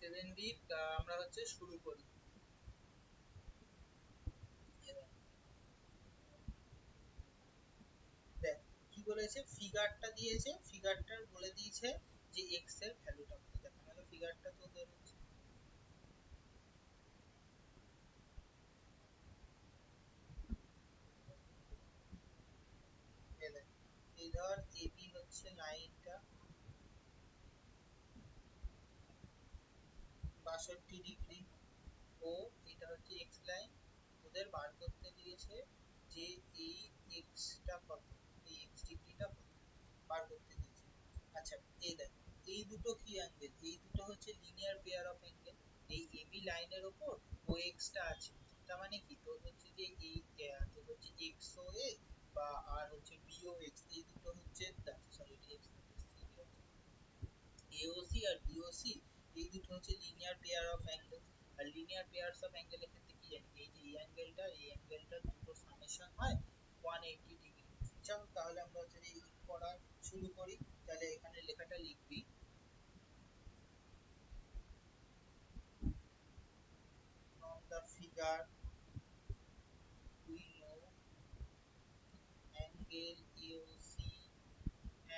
7B আমরা হচ্ছে শুরু করি। দেখ কি বলেছে, ফিগারটা দিয়েছে, ফিগারটা বলে দিয়েছে যে x এর ভ্যালুটা কত। দেখ আমাদের ফিগারটা তো ধরেছি এই ধর AB হচ্ছে লাইনটা 62 ডিগ্রি, ও এটা হচ্ছে x লাইন। ওদের বার করতে দিয়েছে যে এই x টা কত, এই x ডিগ্রিটা কত বার করতে দিয়েছে। আচ্ছা এই দেখ এই দুটো কি অ্যাঙ্গেল, এই দুটো হচ্ছে লিনিয়ার পেয়ার অফ অ্যাঙ্গেল। এই AB লাইনের উপর ও x টা আছে, তার মানে কি তোর হচ্ছে যে এই তোর হচ্ছে XOA বা আর হচ্ছে BOX, এই দুটো হচ্ছে সরি AOC আর BOC, এই দুটো হচ্ছে লিনিয়ার পেয়ার অফ অ্যাঙ্গেল। আর লিনিয়ার পেয়ারস অফ অ্যাঙ্গেলের ক্ষেত্রে কি জানি, এই যে এই অ্যাঙ্গেলটা এই অ্যাঙ্গেলটা দুটো সামেশন হয় 180 ডিগ্রি। চল তাহলে আমরা হচ্ছে এই পড়া শুরু করি। তাহলে এখানে লেখাটা লিখবি, from the figure we know angle AOC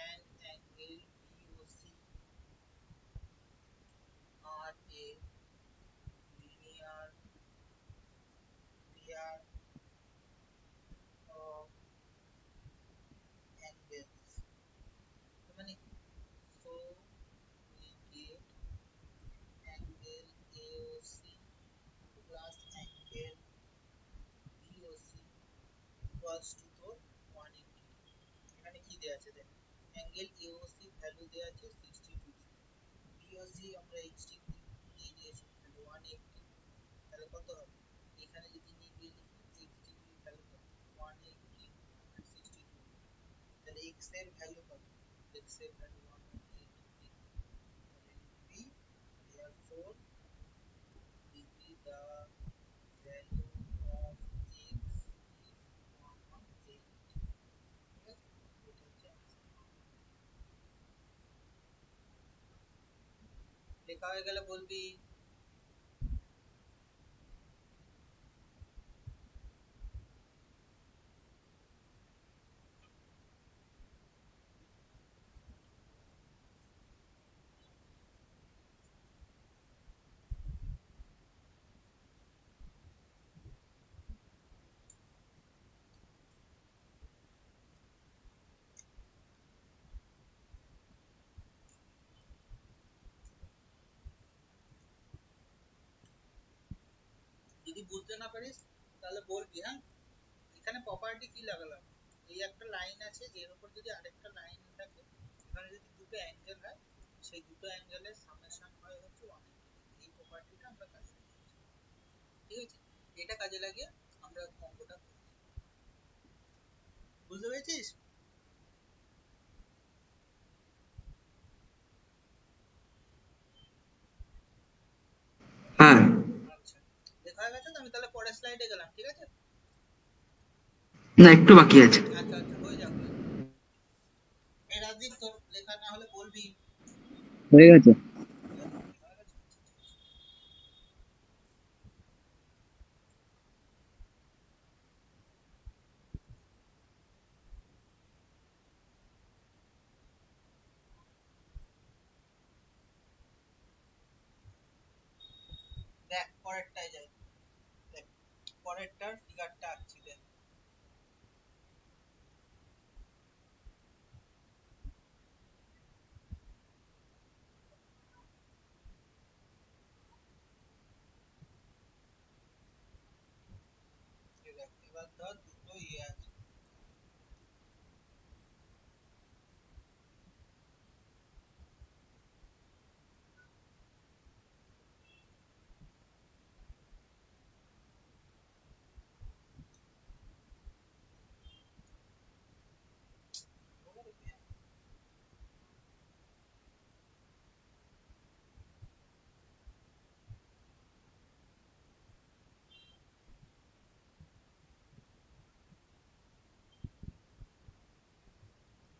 and angle BOC are a linear pair of angles. মানে কি, so we get angle AOC plus angle BOC equals to তোর 180 ডিগ্রি। এখানে কি দেয়া আছে দেখ, অ্যাঙ্গেল AOC ভ্যালু দেয়া আছে 62 ডিগ্রি, BOC আমরা x ডিগ্রি দিয়ে দিয়েছি তাহলে 180। তাহলে কত হবে, এখানে যদি নিয়ে লিখি x ডিগ্রি ভ্যালু কত 180 62 ডিগ্রি, তাহলে x এর ভ্যালু কত, x এর ভ্যালু 180 ডিগ্রি। তাহলে লিখবি therefore degree the value of x is 180। ঠিক আছে, এটা হচ্ছে লেখা হয়ে গেলে বলবি। যদি বুঝতে না পারিস তাহলে বলবি, হ্যাঁ। এখানে প্রপার্টি কি লাগালাম, এই একটা লাইন আছে, এর উপর যদি আরেকটা লাইন থাকে, এখানে যদি দুটো অ্যাঙ্গেল হয়, সেই দুটো অ্যাঙ্গেলের সামেশন হয় হচ্ছে 180 ডিগ্রি। এই প্রপার্টিটা আমরা কাজে লাগিয়েছি। ঠিক আছে, এটা কাজে লাগিয়ে আমরা অঙ্কটা করব। বুঝতে পেরেছিস? হ্যাঁ। আচ্ছা লেখা হয়ে গেছে তো, আমি তাহলে পরের স্লাইডে গেলাম। ঠিক আছে, না একটু বাকি আছে। আচ্ছা আচ্ছা হয়ে যাক। এই রাজদীপ তোর লেখা না হলে বলবি। হয়ে গেছে। দেখ পরেরটায় যাই, দেখ পরেরটার ফিগারটা আঁকছি। দেখ এবার ধর দুটো আছে,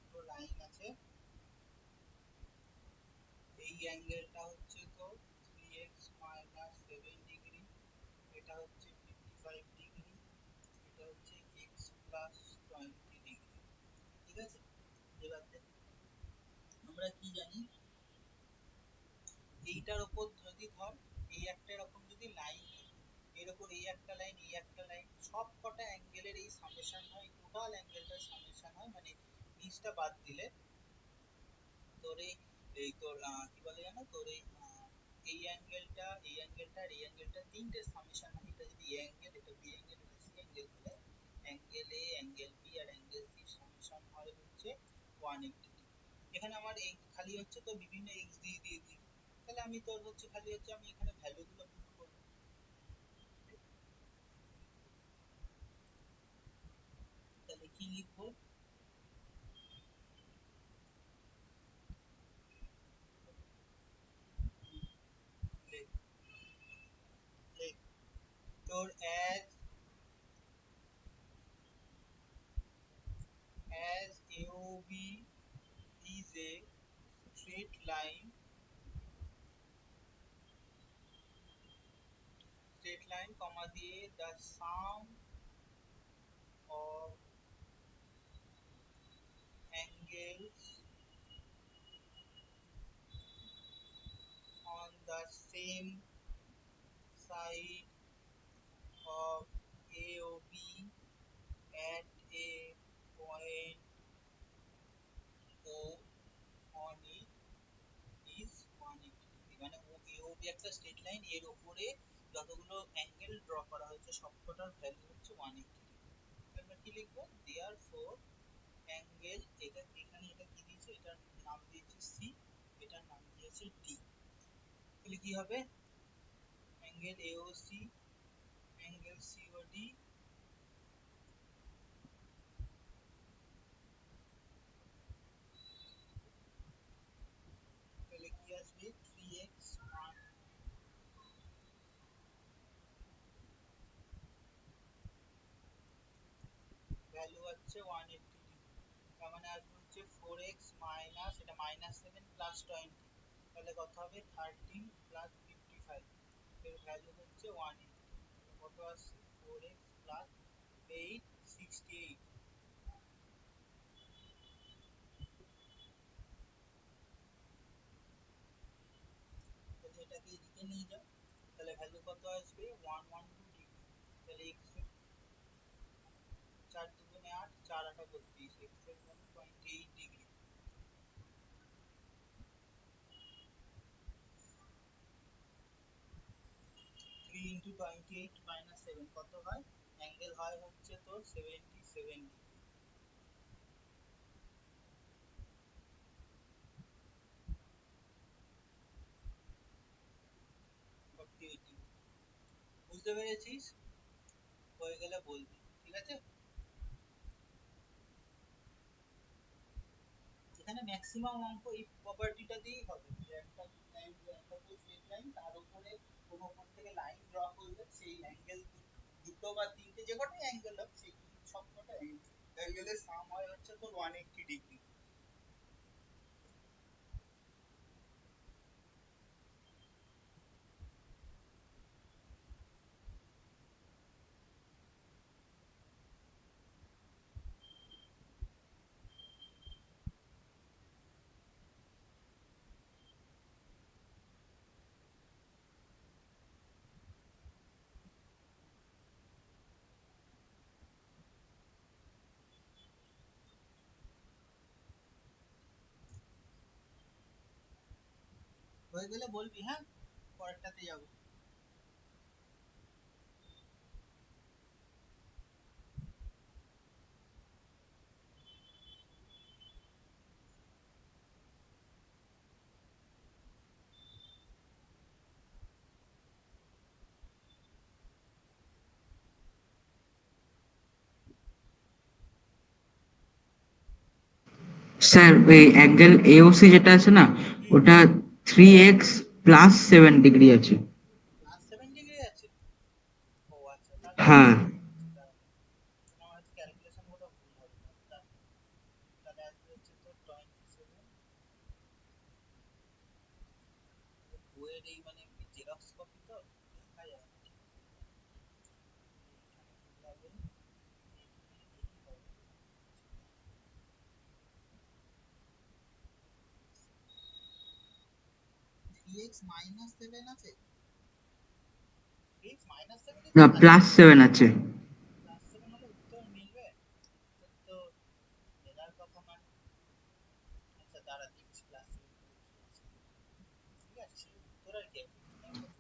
দুটো লাইন আছে, এই অ্যাঙ্গেলটা হচ্ছে তো এটা হচ্ছে 55 ডিগ্রি, এটা হচ্ছে x প্লাস 20 ডিগ্রি। ঠিক আছে, এবার আমরা কি জানি, এইটার উপর যদি ধর এই একটা এরকম যদি লাইন, এর উপর এই একটা লাইন, এই একটা লাইন, সব কটা অ্যাঙ্গেলের এই সামেশন হয়, টোটাল অ্যাঙ্গেলটার সামেশন হয়, মানে নিচটা বাদ দিলে তোর এই তোর কি বলে জানো, তোর এই অ্যাঙ্গেলটা, এই অ্যাঙ্গেলটা আর এই অ্যাঙ্গেলটা তিনটে সামেশন হয়। এটা যদি এ অ্যাঙ্গেল, এটা বি অ্যাঙ্গেল, এটা সি অ্যাঙ্গেল হলে অ্যাঙ্গেল এ, অ্যাঙ্গেল বি আর অ্যাঙ্গেল সি সামেশন হয় হচ্ছে 180। এখানে আমার এই খালি হচ্ছে তো বিভিন্ন এক্স দিয়ে দিয়ে দিই, তাহলে আমি তোর হচ্ছে খালি হচ্ছে আমি এখানে ভ্যালুগুলো পুট করব। তাহলে কি লিখবো, লেখ লেখ তোর as AOB is a straight line, comma দিয়ে the sum of angles on the same side of AOB at a point O on it is 180 মানে AOB একটা স্ট্রেট লাইন, এর উপরে যতগুলো অ্যাঙ্গেল ড্র করা হয়েছে সবকটার ভ্যালু হচ্ছে 180 ডিগ্রি। আমরা কি লিখবো, therefore অ্যাঙ্গেল, এটা এখানে এটা কি দিয়েছে, এটার নাম দিয়েছে সি, এটার নাম দিয়েছে ডি। তাহলে কি হবে, অ্যাঙ্গেল এওসি, অ্যাঙ্গেল সিওডি তাহলে কি আসবে 3x, ভ্যালু হচ্ছে 180 ডিগ্রি, তার মানে আসবে হচ্ছে 4x মাইনাস, এটা মাইনাস 7 প্লাস 20, তাহলে কত হবে 13 প্লাস 55, এর ভ্যালু হচ্ছে 180। কত আসছে 4x প্লাস 8, 68। তাহলে এটাকে এদিকে নিয়ে যাও, তাহলে ভ্যালু কত আসবে 112 ডিগ্রি। তাহলে x এর 4 দুগুণে 8, 4 8 32, x এর ভ্যালু 28 ডিগ্রি। 3 ইন্টু 28 মাইনাস 7 কত হয়, অ্যাঙ্গেল হয় হচ্ছে তোর 77 ডিগ্রি। বুঝতে পেরেছিস, হয়ে গেলে বলবি, ঠিক আছে। এখানে ম্যাক্সিমাম অঙ্ক এই প্রপার্টিটা দিয়েই হবে, যে একটা লাইন, একটা তো স্ট্রেট লাইন, তার উপরে কোন উপর থেকে লাইন ড্র করলে সেই অ্যাঙ্গেল দুটো বা তিনটে যে কটা অ্যাঙ্গেল হবে সেই সব কটা অ্যাঙ্গেলের সাম হয় হচ্ছে তোর 180 ডিগ্রি। হয়ে গেলে বলবি, হ্যাঁ, পরেরটাতে যাবো। স্যার ওই অ্যাঙ্গেল এওসি যেটা আছে না, হুম, ওটা 3x+7 ডিগ্রি আছে। প্লাস 7 ডিগ্রি আছে, ও আচ্ছা, তাহলে হ্যাঁ। আমার হচ্ছে ক্যালকুলেশন ওটা ভুল হবে, তাহলে আসবে হচ্ছে তোর 27। বইয়ের এই মানে জেরক্স কপি তো দেখা যায় না। 3x মাইনাস 7 আছে, 3x মাইনাস 7 না, তো থাকবে, +7 আছে। প্লাস 7 হলে উত্তর মিলবে, উত্তর তো মেলার কথা নয়। আচ্ছা দাঁড়া দেখছি প্লাস 7 ঠিক আছে, সেই উত্তর আর কি আছে, এখানে কত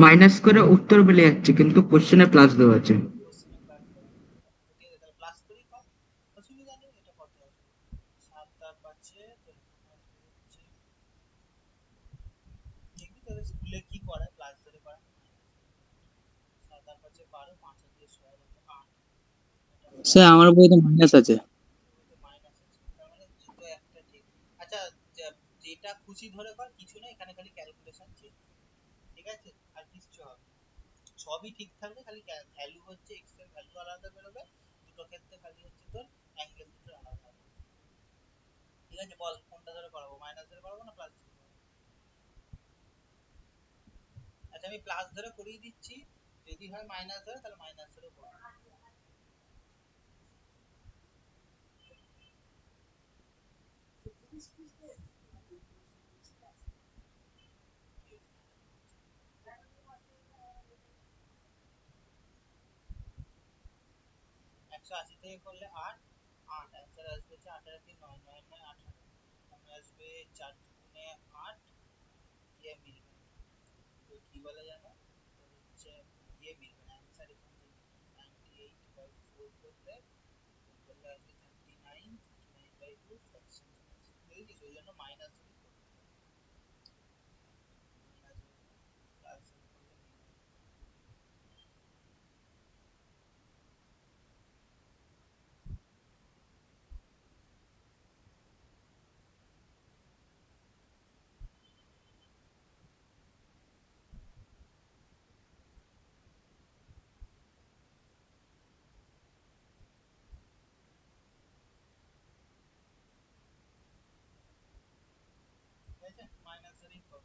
মাইনাস করে উত্তর বেরিয়ে যাচ্ছে, কিন্তু কোশ্চেনে প্লাস দেওয়া আছে। কোশ্চেনে প্লাস দেওয়া আছে। ঠিক আছে তাহলে প্লাস করেই কর, অসুবিধা নেই। এটা কত আছে, 7 আর 5-এ তো এখানে আসবে হচ্ছে, দেখবি তোদের স্কুলে কি করায়, প্লাস ধরে করায় না মাইনাস ধরে করায়? 7 আর 5-এ 12, 5 আর 2 16, 8। স্যার আমার বইতে মাইনাস আছে। মাইনাস আছে, তার মানে দুটো একটা ঠিক। আচ্ছা যেটা খুশি ধরে কর, কিছু না, এখানে খালি ক্যালকুলেশন চেঞ্জ, ঠিক আছে, আর কিচ্ছু হবে না। সবই ঠিক থাকবে, খালি ভ্যালু হচ্ছে এক্স এর ভ্যালু আলাদা বেরোবে, দুটো ক্ষেত্রে খালি হচ্ছে তোর অ্যাঙ্গেল দুটো আলাদা হবে। ঠিক আছে বল কোনটা ধরে করাবো, মাইনাস ধরে করাবো না প্লাস ধরে করাবো? আচ্ছা আমি প্লাস ধরে করিয়ে দিচ্ছি, যদি হয় মাইনাস ধরে তাহলে মাইনাস ধরে করবো। একশো আশি থেকে করলে 8, 8 অ্যান্সার আসবে হচ্ছে 8 আর 3 9, 9 9 18, তাহলে আসবে 4 × 8, ইয়ে মিলবে না। তো কি বলে জানো, তো হচ্ছে ইয়ে মিলবে না অ্যান্সার, এখান থেকে 98/4 করলে আসবে 39, 39/2 ফ্র্যাকশন চলে আসবে, বুঝেছিস? ওই জন্য মাইনাস ধরে করতে হবে, মাইনাস ধরে প্লাস ধরে করলে মিলবে না। ঠিক আছে মাইনাস ধরেই কর।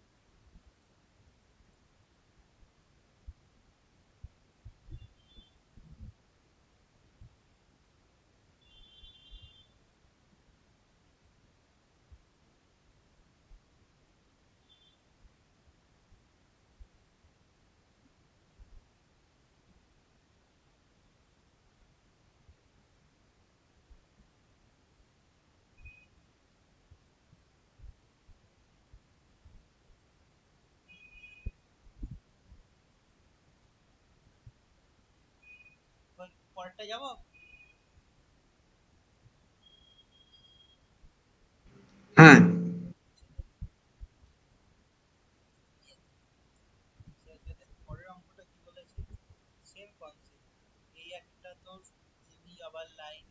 পরেরটা যাবো। হ্যাঁ। পরের অঙ্কটা কি বলেছে, সেম কনসেপ্ট, এই একটা তোর এবি আবার লাইন,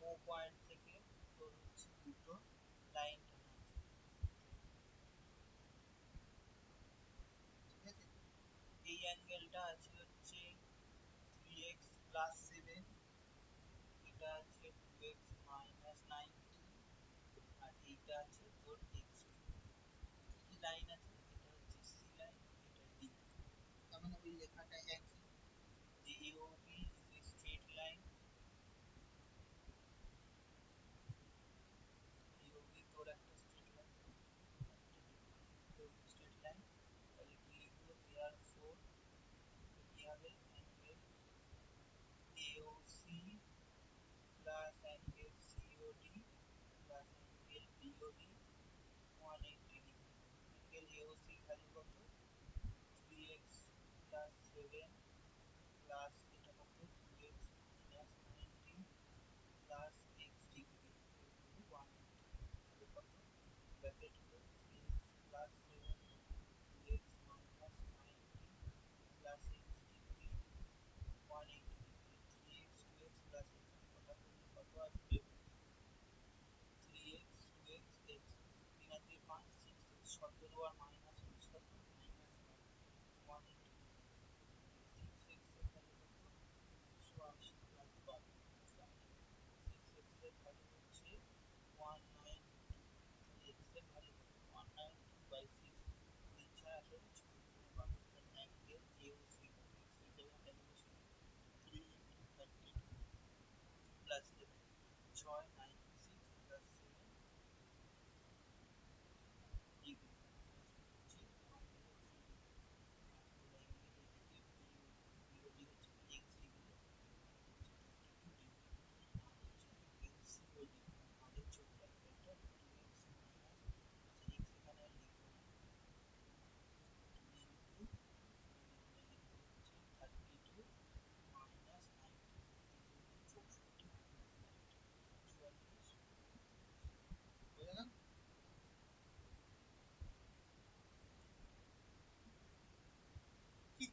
ও পয়েন্ট থেকে তোর হচ্ছে দুটো লাইন টানা আছে, ঠিক আছে। এই অ্যাঙ্গেলটা আছে হচ্ছে 3x+7, এটা আছে 2x-90, আর এইটা আছে তোর x, কি লাইন আছে, এটা হচ্ছে সি লাইন, এটা ডি, তার মানে ওই লেখাটা একই, যে AOB is a straight line, AOB তোর একটা স্ট্রেট লাইন, একটা স্ট্রেট লাইন, তাহলে কি লিখবো, দেয়ার ফোর কি হবে, angle AOC plus angle COD plus angle BOD 180 degree. Angle AOC value কত, 3x+7 প্লাস এটা কত 2x-90 plus x degree, value 180, তাহলে কত, ব্র্যাকেট খুলে 3x+7 2x-90 plus x degree 180 degree, 3x 2x plus x কটা করলে কত আসবে, 3x 2x x, 3 আর 2 5, 6x, 17 আর মাইনাস 5 কত, -180 ডিগ্রি, 6x এর ভ্যালু কত, 180 প্লাস 12, তাহলে 6x এর ভ্যালু হচ্ছে 190, তাহলে x এর ভ্যালু কত, 190/6, 3 6 18, 6 2 12, তাহলে অ্যাঙ্গেল এওসি x এর জায়গায় ভ্যালু বসিয়ে 3 × 32 প্লাস 7, 6 96 প্লাস 7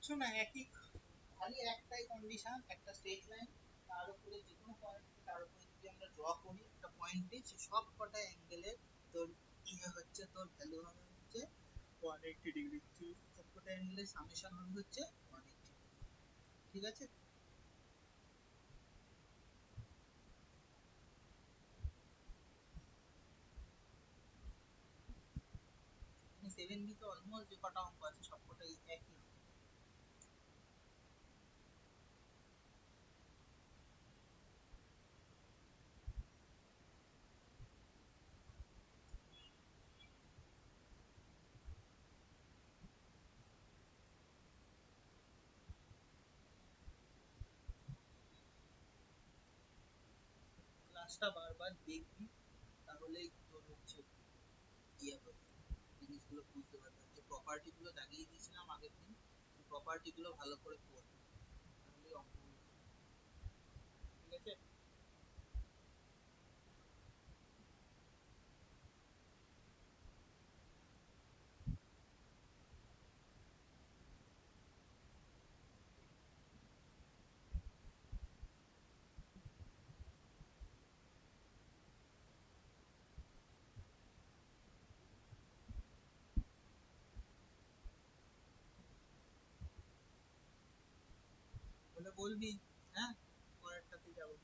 কিচ্ছু না, একই, খালি একটাই কন্ডিশন, একটা স্ট্রেট লাইন, তার উপরে যে কোনো পয়েন্ট, তার উপরে যদি আমরা ড্র করি একটা পয়েন্টে, সে সব কটা অ্যাঙ্গেলের তোর ইয়ে হচ্ছে, তোর ভ্যালু হবে হচ্ছে 180 ডিগ্রি, সব কটা অ্যাঙ্গেলের সামেশন হবে হচ্ছে 180। ঠিক আছে? মানে 7B তে অলমোস্ট যে কটা অঙ্ক আছে সব কটাই একই। ক্লাসটা বারবার দেখবি, তাহলেই তোর হচ্ছে ইয়ে হবে, জিনিসগুলো বুঝতে পারবে। যে প্রপার্টি গুলো দাগিয়ে দিয়েছিলাম আগের দিন, প্রপার্টি গুলো ভালো করে পড়বে, তাহলেই অঙ্কগুলো হবে। ঠিক আছে? বলে বলবি, হ্যাঁ, পরেরটাতে যাবো।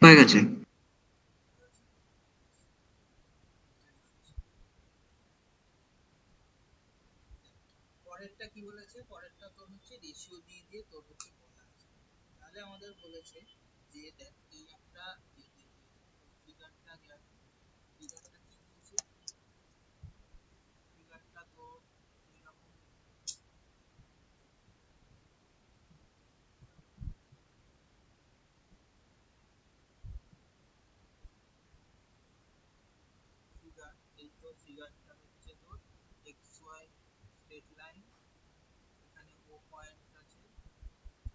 হয়ে গেছে। পরেরটা কি বলেছে? পরেরটা তোর হচ্ছে রেশিও দিয়ে দিয়ে তোর হচ্ছে বলা আছে। তাহলে আমাদের বলেছে যে দেখ, এই একটা ফিগারটা গেল, ফিগারটা কি দিয়েছে? ফিগারটা তো এরকম, ফিগার, এই তো ফিগারটা হচ্ছে তোর এক্স ওয়াই স্ট্রেট লাইন, এখানে ও পয়েন্ট আছে,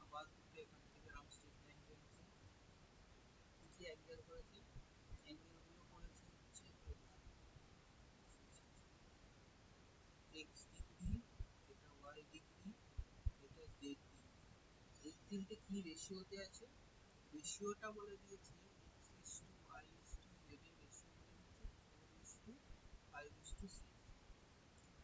আবার দুটো এখান থেকে এরকম স্ট্রেট লাইন টেনেছে, কি কি অ্যাঙ্গেল করেছে? অ্যাঙ্গেল গুলো করেছে হচ্ছে এক্স ডিগ্রি, এটা ওয়াই ডিগ্রি, এটা জেড ডিগ্রি। এই তিনটে কি রেশিওতে আছে? রেশিওটা বলে দিয়েছে x is to Y is to Z এর রেশিও বলে দিয়েছে 4:5:6।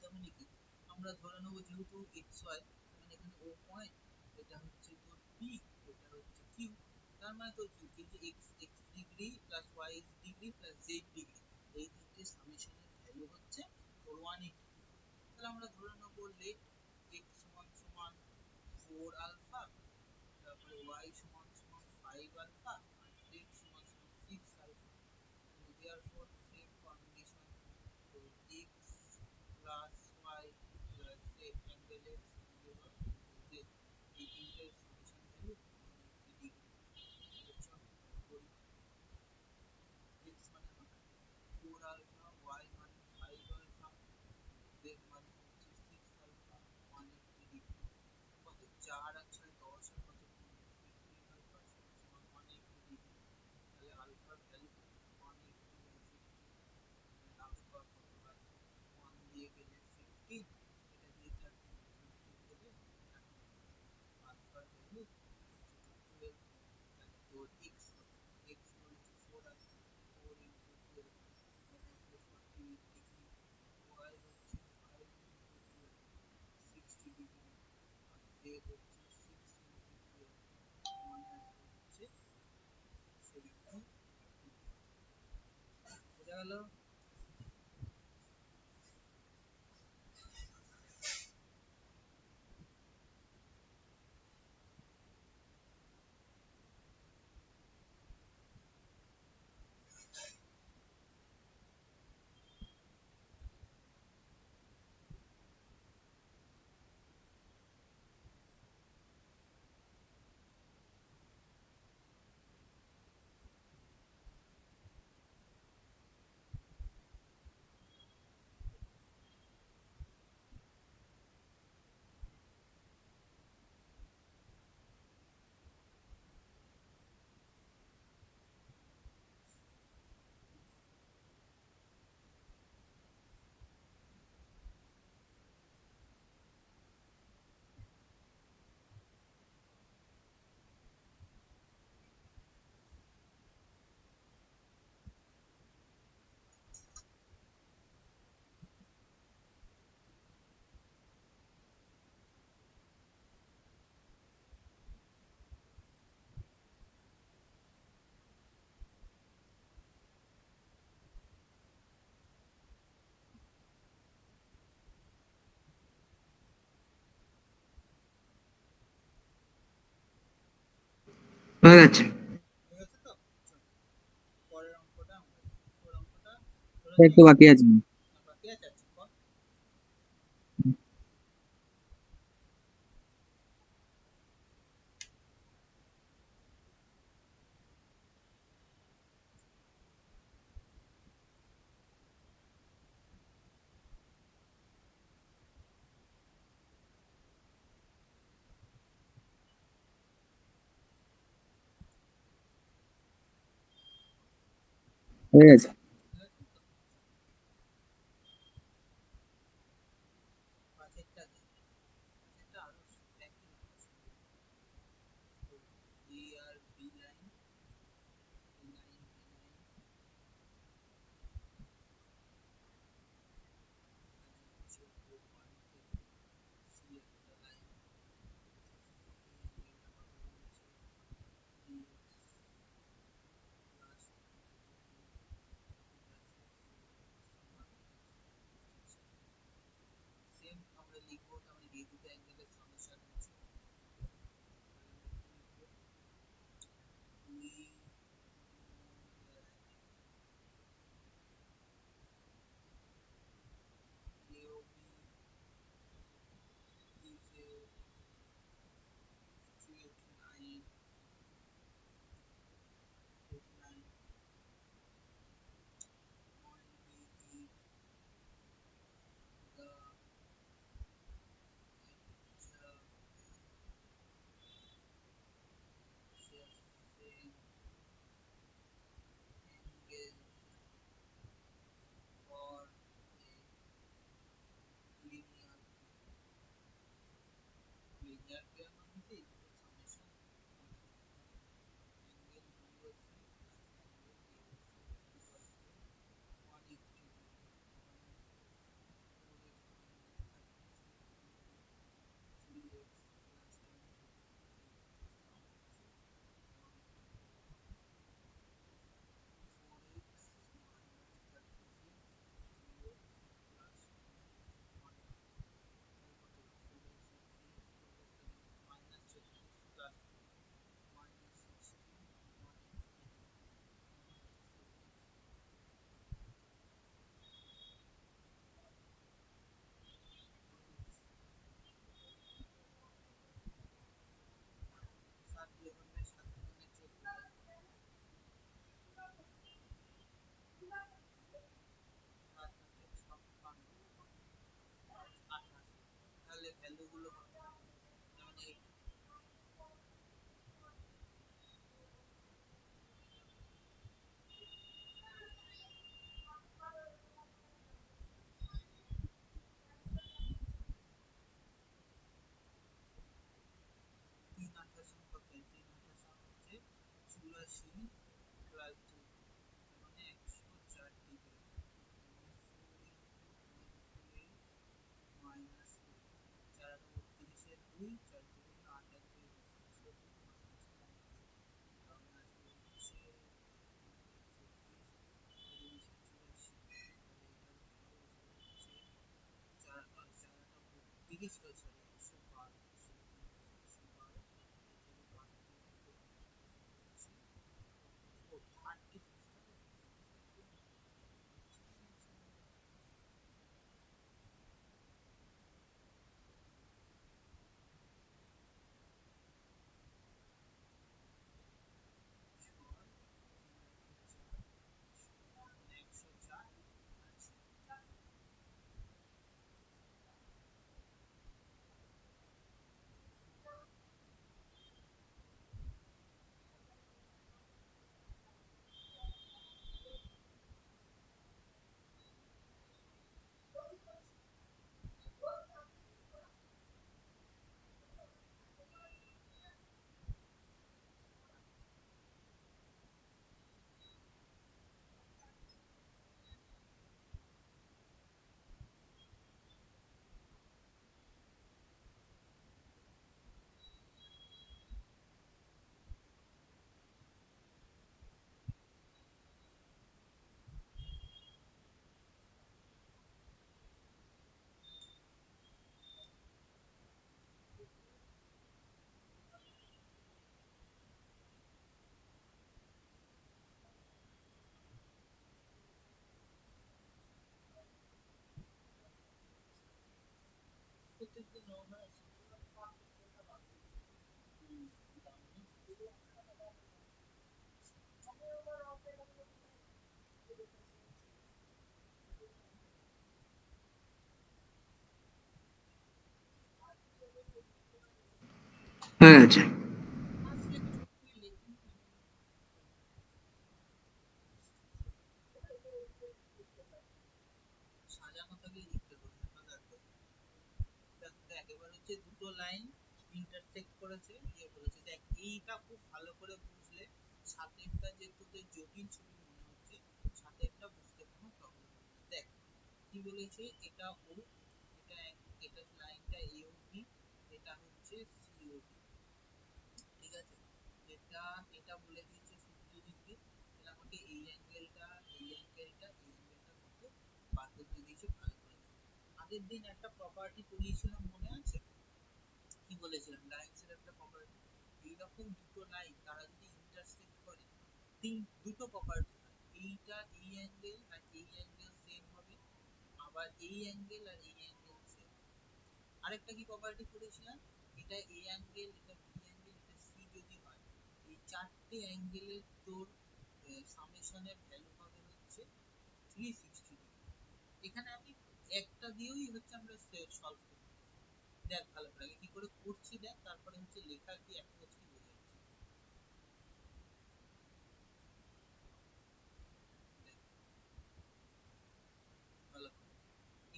যেমন কি আমরা ধরে নেবো, যেহেতু এক্স ওয়াই, মানে এখানে ও পয়েন্ট, এটা হচ্ছে তোর পি, এটা হচ্ছে কিউ, তার মানে তোর কিউ, এই যে X X degree plus Y degree plus Z degree, এই তিনটে সামেশনের ভ্যালু হচ্ছে 180। তাহলে আমরা ধরে নেবো লেট এক্স সমান সমান 4 আলফা, তারপরে ওয়াই সমান সমান 5 আলফা, আর জেড সমান সমান 6 alpha. therefore same condition, so x plus y plus z, angle x, angle y, angle z, এই তিনটের সামেশন ভ্যালু 180 ডিগ্রি। তাহলে চল করি। x মানে 4 আলফা, y মানে 5 আলফা, z মানে হচ্ছে 6 আলফা, 180 ডিগ্রি। কত 4 আর 6 10 আর কত 15 আলফা সমান সমান 180 ডিগ্রি। তাহলে আলফার ভ্যালু 180/15, আলফা কত হয়, 1 দিয়ে গেলে 15, এটা দিয়ে 13, 15 গেলে 13, আলফার ভ্যালু হচ্ছে 12। তাহলে তোর এক্স কত? এক্স বলেছে 4 আলফা, 4 ইন্টু 12 মানে হচ্ছে 48 ডিগ্রি, ওয়াই হচ্ছে 5 ইন্টু 12, 60 ডিগ্রি, আর জেড হচ্ছে 6 ইন্টু 12 মানে হচ্ছে 70 ডিগ্রি। বোঝা গেল? হয়ে গেছে। হয়ে গেছে তো? চল, পরের অঙ্কটা আমরা দেখি। তোর অঙ্কটা তোর স্যার, হচ্ছে একটু বাকি আছে। না, বাকি আছে? আচ্ছা কর। হয়ে গেছে। হয়ে গেছে তো? পাঁচেরটা দেখ, পাঁচেরটা আরো একই রকম সুন্দর। তো এ আর B line, B line, B line, এখানে হচ্ছে ওয়ান থেকে সি একটা লাইন, এই অ্যাঙ্গেলটা কত বলেছে, ডিএক্স প্লাস 1 সেম আমরা লিখবো, তার মানে এই দুটো অ্যাঙ্গেলের সামেশন হচ্ছে, তাহলে আমরা কি লিখবো, we AOB is a straight line, straight line on BE, the adjacent angle for a linear pair. Linear pair মানে হচ্ছে এই দুটো summation angle BOC plus angle AOC equal to 180 degree, 4x minus 33 into 3x plus 10 sum হচ্ছে 4x minus 33 3x plus 1, তাহলে কত হলো, 4x 3, 4x minus 36 plus minus 16, 180 সাত দুগুণে 14, সাত আটে 56, 28, তাহলে ভ্যালু গুলো কত, যেমন এই 3 কত, 3 হচ্ছে 84 প্লাস 2, তার মানে 104 ডিগ্রি, মানে 4 ইন্টু 28 মাইনাস 2, 4 32, 4 দুগুণে 8 আর 2 32 মাইনাস 15, তাহলে আসবে হচ্ছে 34, 84, তাহলে এটার ভ্যালু আসবে হচ্ছে 4 আর 4 আটা 32, সরি 112, 112, এর থেকে বাদ দিলে হচ্ছে 36, তাই তো? ছয়, 3 আর 4, 104 আর 6, প্রত্যেকদিন নর্মাল আছে। দারুণ। হয়ে গেছে। আসলে চট করে লিখুন না। সাজানো থাকলে লিখতে পারবে না, দেখো দেখ এবার হচ্ছে দুটো লাইন ইন্টারসেক্ট করেছে, ইয়ে বলেছে দেখ এইটা খুব ভালো করে বুঝলে সাতেরটা যে তোদের জটিল ছবি মনে হচ্ছে, সাতেরটা বুঝতে কোনো প্রবলেম হবে না। দেখ কি বলেছে, এটা ও, এটা এটা লাইনটা এওবি, এটা হচ্ছে সিওবি, ঠিক আছে। এটা এটা বলে দিয়েছে 50 ডিগ্রি, তাহলে আমাকে এই অ্যাঙ্গেলটা এই অ্যাঙ্গেলটা এই অ্যাঙ্গেলটা কত বার করতে দিয়েছে ভালো করে দেখো। আগের দিন একটা প্রপার্টি পড়িয়েছিলাম মনে আছে, কি বলেছিলাম, লাইনসের একটা প্রপার্টি, এইরকম দুটো লাইন তারা যদি ইন্টারসেক্ট করে দুটো প্রপার্টি হয়, এইটা এই অ্যাঙ্গেল আর এই অ্যাঙ্গেল সেম হবে, আবার এই অ্যাঙ্গেল আর এই অ্যাঙ্গেল সেম। আরেকটা কি প্রপার্টি পড়েছিলাম, এটা এ অ্যাঙ্গেল, এটা বি অ্যাঙ্গেল, এটা সি যদি হয়, এই চারটে অ্যাঙ্গেলের তোর সামেশনের ভ্যালু হবে হচ্ছে 360 ডিগ্রি। এখানে আমি একটা দিয়েই হচ্ছে আমরা সলভ করতে পারি। দেখ ভালো করে কি করে করছি দেখ, তারপরে হচ্ছে লেখা কি অ্যাপ্রোচ কি বোঝা যাচ্ছে। দেখ ভালো করে,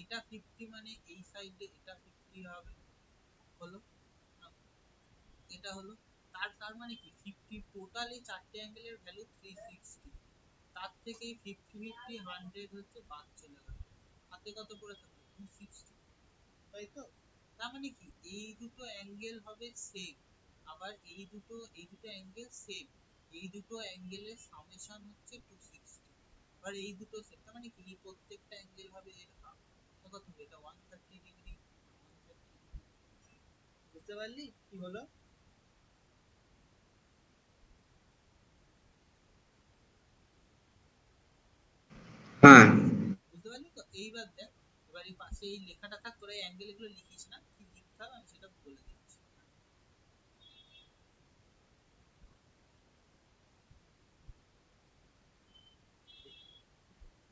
এটা 50 মানে এই সাইডে এটা 50 হবে, হলো, এটা হলো, তার তার মানে কি 50 টোটালি চারটে অ্যাঙ্গেলের ভ্যালু 360, তার থেকে 50 50 100 হচ্ছে বাদ চলে গেল, হাতে কত পড়ে থাকলো 260, তাই তো। তার মানে কি এই দুটো অ্যাঙ্গেল হবে সেম, আবার এই দুটো অ্যাঙ্গেল সেম, এই দুটো অ্যাঙ্গেলের সামেশন হচ্ছে 260, আবার এই দুটো সেম, তার মানে কি এই প্রত্যেকটা অ্যাঙ্গেল হবে এর হাফ, কত হবে এটা 130 ডিগ্রি, 130 ডিগ্রি। বুঝতে পারলি কি হলো? হ্যাঁ। বুঝতে পারলি তো, এইবার দেখ, এবার এই পাশে এই লেখাটা থাক, তোরা এই অ্যাঙ্গেল গুলো লিখিস না, কি লিখতে হবে আমি সেটা বলে দিচ্ছি।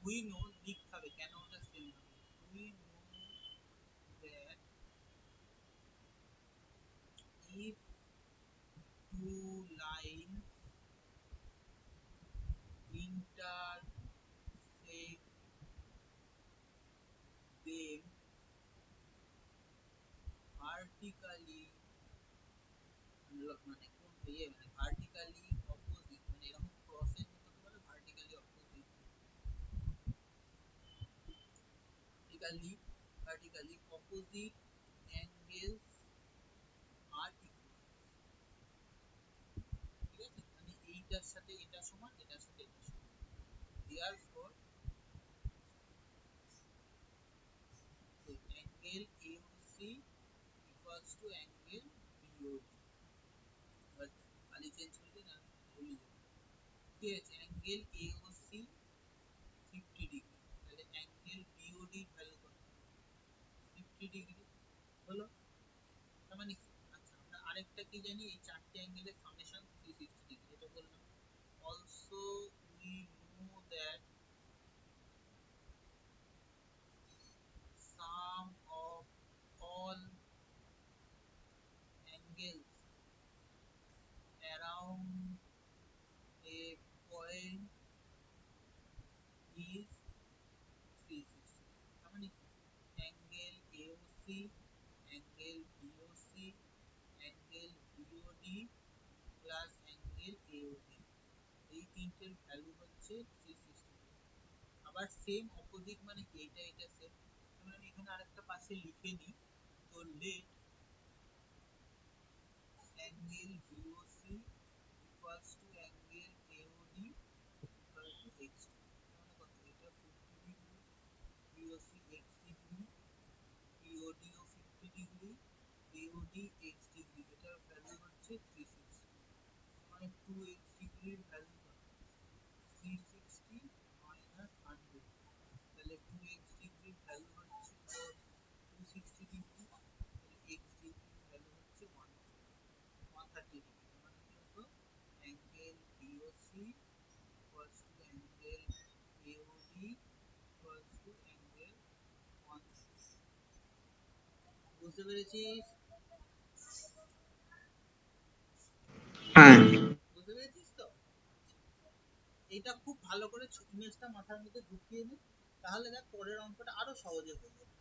উই নো লিখতে হবে, কেন ওটা সেম হবে, we know that if two lines intersect them vertically, মানে কোন মানে ভার্টিক্যালি অপোজিট, মানে এরকম ক্রসের মতো তো বলে vertically opposite, vertically vertically opposite angles আর ইকুয়াল, ঠিক আছে, মানে এইটার সাথে এটা সমান, এটার সাথে এটা সমান, therefore the angle AOC equals to angle BOD। এবার খালি চেঞ্জ করবি না ভুলে যাবে, ঠিক আছে, অ্যাঙ্গেল AOC 50 ডিগ্রি, তাহলে অ্যাঙ্গেল BOD ভ্যালু কত, 50 ডিগ্রি, হলো, তার মানে কি, আচ্ছা আমরা আরেকটা কি জানি, এই চারটে অ্যাঙ্গেলের সামেশন 360 ডিগ্রি, এটা বললাম। Also we know that sum of all angles around a point is 360 degree, তার মানে কি angle AOC, angle BOC, angle BOD plus angle AOD, এই তিনটের ভ্যালু হচ্ছে 360 ডিগ্রি। আবার সেম অপোজিট মানে কি, এইটা এটা সেম, তাহলে আমি এখানে আরেকটা পাশে লিখে নিই, তো let angle BOC equals to angle AOD equal to x degree, মানে কত, এটা 50 degree, BOC x degree, BOD ও 50 ডিগ্রি, AOD x ডিগ্রি, এটার ভ্যালু হচ্ছে 360, মানে 2x ডিগ্রির ভ্যালু কত, 360 মাইনাস 100, তাহলে 2x ডিগ্রির ভ্যালু হচ্ছে 260 ডিগ্রি, বুঝতে পেরেছিস? হ্যাঁ। বুঝতে পেরেছিস তো? এটা খুব ভালো করে ইমেজটা মাথার মধ্যে ঢুকিয়ে নে, তাহলে দেখ পরের অঙ্কটা আরো সহজে হয়ে যাবে।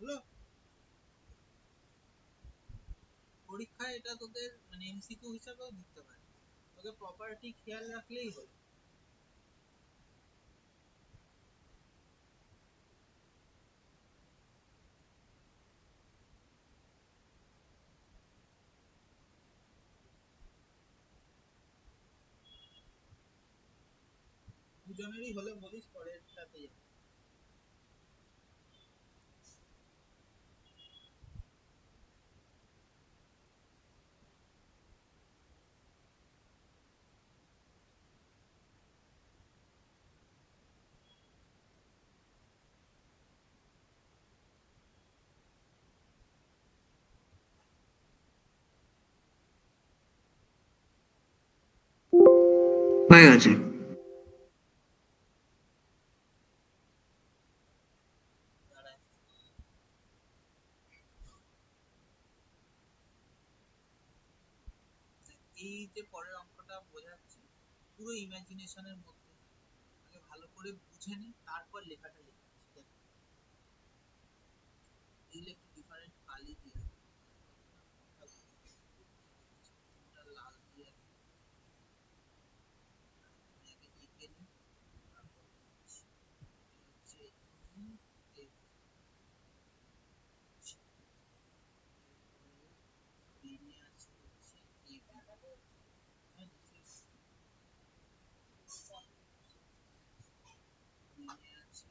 হলো? পরীক্ষায় এটা তোদের মানে এমসিকিউ হিসাবেও দিতে পারে, তোকে প্রপার্টি খেয়াল রাখলেই হলো। দুজনেরই হলে বলিস, পরের সাথে যাবে। হয়ে গেছে। দাঁড়ায়, এই যে পরের অঙ্কটা বোঝাচ্ছি, পুরো ইমাজিনেশনের মধ্যে আগে ভালো করে বুঝে নে, তারপর লেখাটা লিখবি। দেখ, দিলে একটু ডিফারেন্ট কালি দিয়ে কোনটা লাল দিয়ে আমি আগে এঁকে নিই, তারপর বলছি। এটা হচ্ছে ই, এফ, এরপরে গ্রিনে আছে হচ্ছে এ বি, হ্যাঁ নিচে গ্রিনে আছে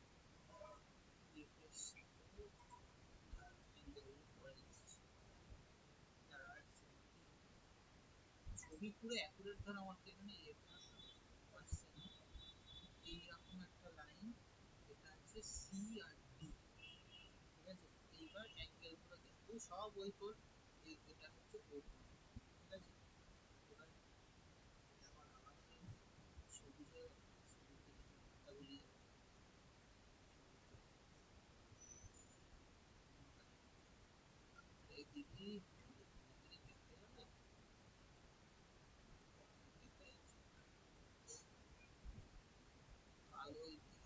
এ, এফ এর সাথে অ্যাঙ্গেল করে দিচ্ছি। তারা ছবি পুরো অ্যাকুরেট ধর, আমাকে এখানে এফ আসছে না, এইরকম একটা লাইন, এটা হচ্ছে সি আর ডি, ঠিক আছে? এইবার অ্যাঙ্গেল গুলো দেখো সব ওই তোর, এটা হচ্ছে ও, ঠিক আছে? এবার এটা আমার আলাদা সবুজ হয়ে গেল, সবুজ দেখে মাথা গুলিয়ে যাবে। এই দিদি কোনোদিনই দেখা যাবে, দেখা যাচ্ছে কালোই দিই,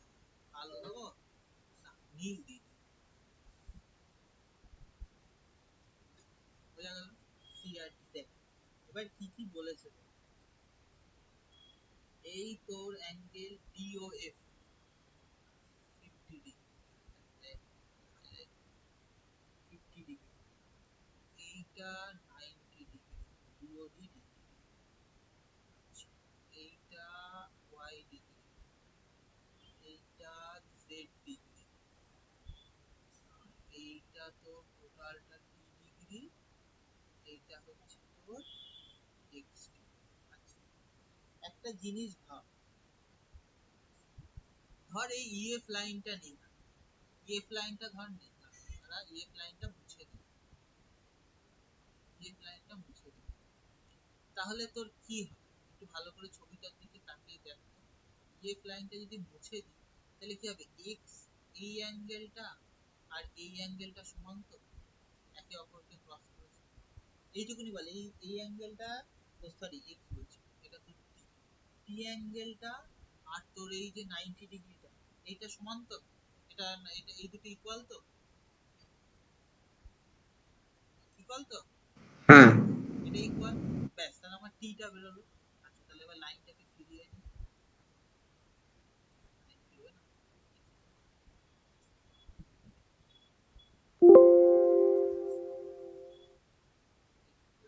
কালো দেবো না নীল দিই, বোঝা গেল? সি আর ডি দেখ, এবার কি কি বলেছে দেখ। এই তোর অ্যাঙ্গেল ডিওএফ 50 ডিগ্রি, 50 ডিগ্রি, এইটা 90 ডিগ্রি, বিওডি ডিগ্রি, এইটা ওয়াই ডিগ্রি, এইটা জেড ডিগ্রি, এইটা তো টোটালটা টি ডিগ্রি, এইটা হচ্ছে তোর এক্স ডিগ্রি। আচ্ছা, একটা জিনিস ভাব, ধর এই ইএফ লাইনটা নেই, ইএফ লাইনটা ধর নেই, তারা ইএফ লাইনটা মুছে দিই, ইএফ লাইনটা মুছে দিই, তাহলে তোর কি হবে? একটু ভালো করে ছবিটার দিকে তাকিয়ে দেখো, ইএফ লাইনটা যদি মুছে দিই তাহলে কি হবে? এক্স, এই অ্যাঙ্গেলটা আর এই অ্যাঙ্গেলটা সমান তো, একে অপরকে ক্রস করেছে, এইটুকুনি বলে। এই অ্যাঙ্গেলটা, ও সরি এক্স বলছি, এটা তো টি, টি অ্যাঙ্গেলটা আর তোর এই যে 90 ডিগ্রিটা, এইটা সমান তো, এটা এটা এই দুটো ইকুয়াল তো, ইকুয়াল তো, হ্যাঁ এটা ইকুয়াল। ব্যাস, তাহলে আমার টিটা বেরোলো। আচ্ছা, তাহলে এবার লাইনটাকে ফিরিয়ে নিই। লাইন ফিরবে না,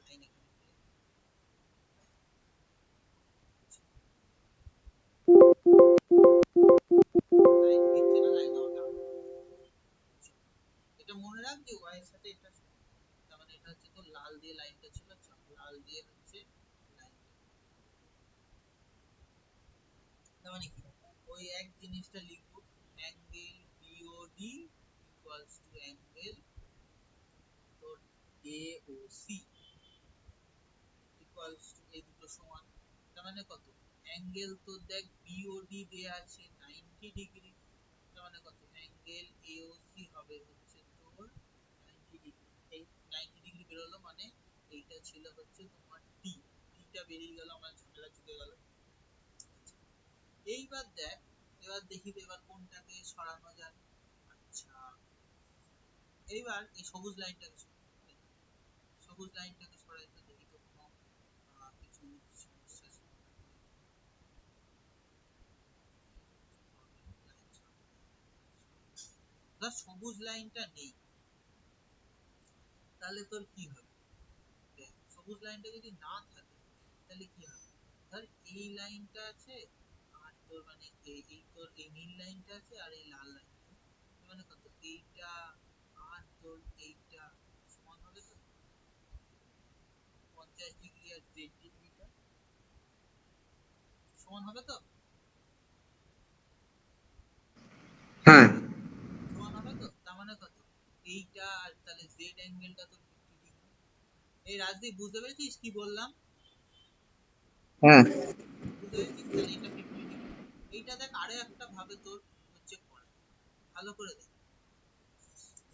লাইন এখানে ফিরে, লাইন ফিরছে না, লাইন আমাকে আনতে হবে। এটা মনে রাখবে, ওয়াই এর সাথে এটা সমান। তার মানে এটা হচ্ছে তো লাল দিয়ে লাইনটা ছিল, লাল দিয়ে হচ্ছে লাইনটা। তার মানে কি, ওই এক জিনিসটা লিখবো, angle BOD equals to angle তোর এওসি ইকুয়ালস টু, এই দুটো সমান। তার মানে কত, অ্যাঙ্গেল তো দেখ বিওডি দেয়া আছে 90 ডিগ্রি, তার মানে কত, অ্যাঙ্গেল এওসি হবে হচ্ছে তোর 90 ডিগ্রি। এই 90 ডিগ্রি বেরোলো, মানে এইটা ছিল হচ্ছে তোমার টি, টিটা বেরিয়ে গেল, আমার ঝামেলা চুকে গেল। এইবার দেখ, এবার দেখি তো এবার কোনটাকে সরানো যায়। আচ্ছা, এইবার এই সবুজ লাইনটাকে সরাই, সবুজ লাইনটাকে সরাই তো দেখি তো কোনো কিছু সমস্যার সমাধান হয় কিনা। ধর সবুজ লাইনটা নেই, তাহলে তোর কি হবে, দেখ সবুজ লাইনটা যদি না থাকে তাহলে কি হবে, ধর এই লাইনটা আছে, আর তোর মানে এই তোর এই নীল লাইনটা আছে, আর এই লাল লাইনটা আছে। মানে কত, এইটা আর তোর এইটা সমান হবে তো, 50 ডিগ্রি আর জেড ডিগ্রিটা সমান হবে তো, হ্যাঁ সমান হবে তো। তার মানে কত, এইটা আর তাহলে জেড অ্যাঙ্গেলটা তোর 50 ডিগ্রি। এই রাজদীপ, বুঝতে পেরেছিস কি বললাম? হ্যাঁ বুঝতে পেরেছিস, তাহলে এটা 50 ডিগ্রি। এইটা দেখ আরো একটা ভাবে তোর হচ্ছে করা, ভালো করে দেখ,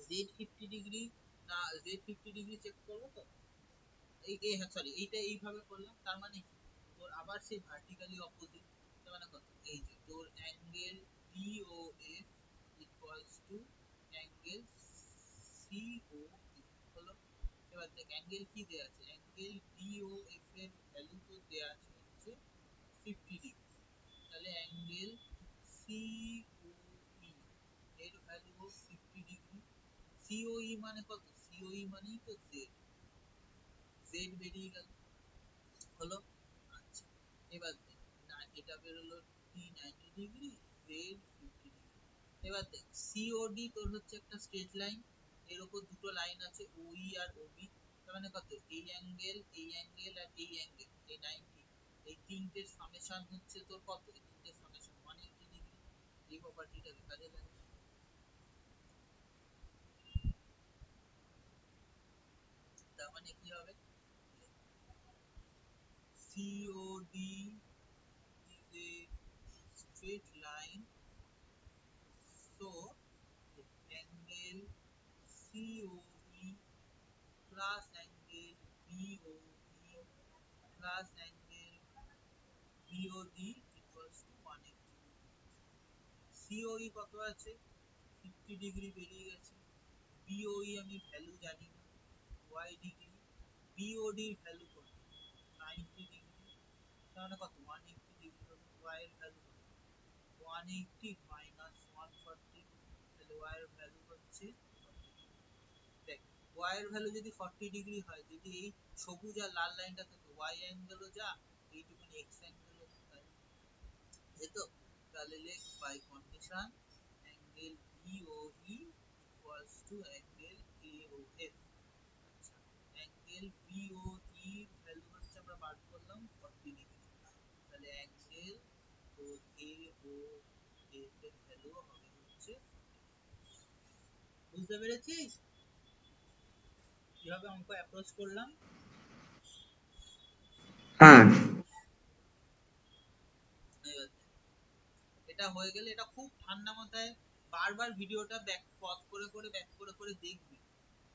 জেড 50 ডিগ্রি না, জেড 50 ডিগ্রি চেক করবো তো, এই এই হ্যাঁ সরি, এইটা এইভাবে করলাম, তার মানে কি, তোর আবার সেই ভার্টিক্যালি অপোজিট। তার মানে কত, এই যে তোর angle BOF equals to angle COE হলো। এবার দেখ অ্যাঙ্গেল কি দেয়া আছে, অ্যাঙ্গেল ডিওএফ এর ভ্যালু তো দেয়া আছে হচ্ছে 50 ডিগ্রি, তাহলে অ্যাঙ্গেল সিওই এর ভ্যালু 50 ডিগ্রি। সিওই মানে কত, সিওই মানেই তো জেড, জেড বেরিয়ে গেল, হলো। আচ্ছা, এবার দেখ, না এটা বেরোলো টি 90 ডিগ্রি, জেড 50 ডিগ্রি। এবার দেখ সিওডি তোর হচ্ছে একটা স্ট্রেট লাইন, এর উপর দুটো লাইন আছে ওই আর ওবি, তার মানে কত, এই অ্যাঙ্গেল এই অ্যাঙ্গেল আর এই অ্যাঙ্গেল এই 90, এই তিনটের সামেশন হচ্ছে তোর কত, এই তিনটের সামেশন 180 ডিগ্রি। এই প্রপার্টিটাকে কাজে লাগে। তার মানে কি হবে, COD is a straight line, so angle COE plus angle BOE plus angle BOD equals to 180 degree. COE কত আছে, 50 ডিগ্রি বেরিয়ে গেছে। BOE আমি ভ্যালু জানি না, y ডিগ্রি। BOD এর ভ্যালু কত, 90 ডিগ্রি, তাহলে কত, 180 ডিগ্রি হলো। y এর ভ্যালু কত, 180 মাইনাস 140, তাহলে y এর ভ্যালু হচ্ছে 40 ডিগ্রি। দেখ y এর ভ্যালু যদি 40 ডিগ্রি হয়, যদি এই সবুজ আর লাল লাইনটা থাকে, y অ্যাঙ্গেলও যা, এইটুকুনি x অ্যাঙ্গেলও তাই, এই তো। তাহলে লেখ by condition angle BOE equals to angle AOF। আচ্ছা, অ্যাঙ্গেল BOE ভ্যালু হচ্ছে আমরা বার করলাম 40 ডিগ্রি, তাহলে অ্যাঙ্গেল তো AOF এর ভ্যালু হবে হচ্ছে, বুঝতে পেরেছিস কিভাবে অঙ্ক অ্যাপ্রোচ করলাম? হ্যাঁ এটা হয়ে গেলে এটা খুব ঠান্ডা মাথায় বারবার ভিডিওটা ব্যাক পজ করে করে ব্যাক করে করে দেখবি,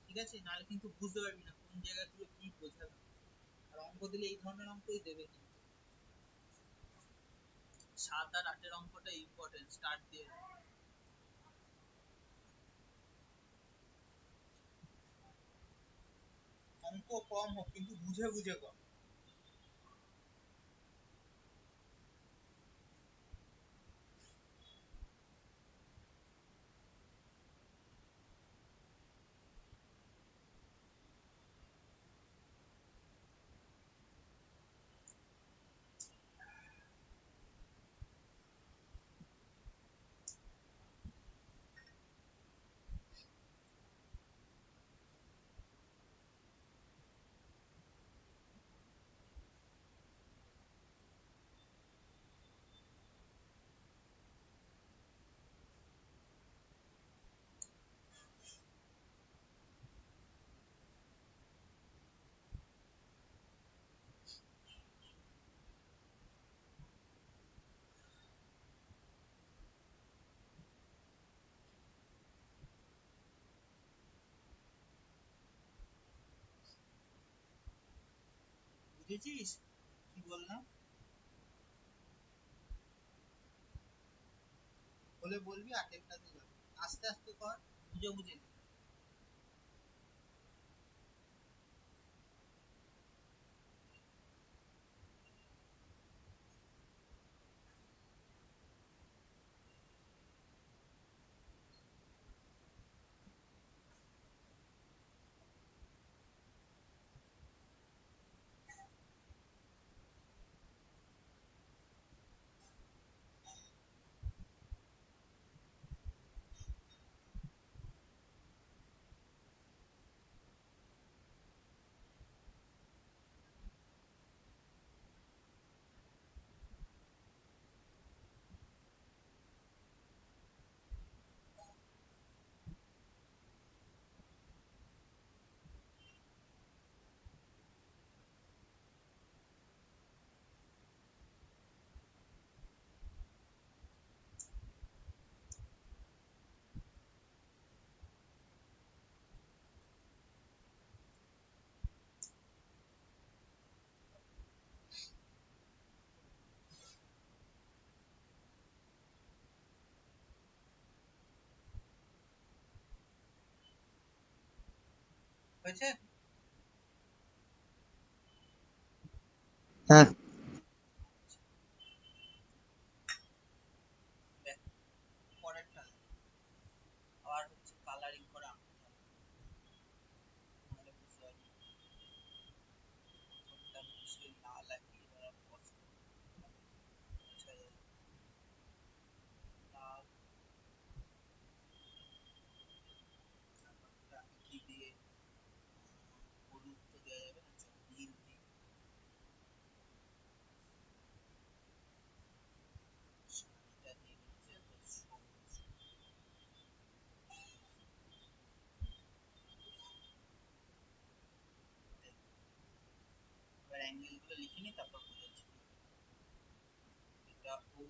ঠিক আছে, নাহলে কিন্তু বুঝতে পারবি না কোন জায়গাগুলো কি বোঝালাম। আর অঙ্ক দিলে এই ধরনের অঙ্কই দেবে কিন্তু। সাত আর আটের অঙ্কটা ইম্পর্টেন্ট, স্টার্ট দিয়ে দাও। অঙ্ক কম হোক কিন্তু বুঝে বুঝে কর। বুঝেছিস কি বললাম? বলে বলবি, আটেরটা দিয়ে যাবে, আস্তে আস্তে কর, বুঝে বুঝে নে। হয়েছে? হ্যাঁ। দেখ, পরেরটা আবার হচ্ছে কালারিং করে আঁকতে হবে, নাহলে বুঝতে পারবি না। প্রথমটা হচ্ছে লাল একেবারে স্পষ্ট বোঝা যায়, লাল। তারপরটা আমি কি দিয়ে, হলুদ তো দেওয়া যাবে না, চল নীল দিই। শাড়িটা দিই হচ্ছে তোর সবুজ। দেখ, এবার অ্যাঙ্গেল গুলো লিখে নি, তারপর বোঝাচ্ছি। এটা ও,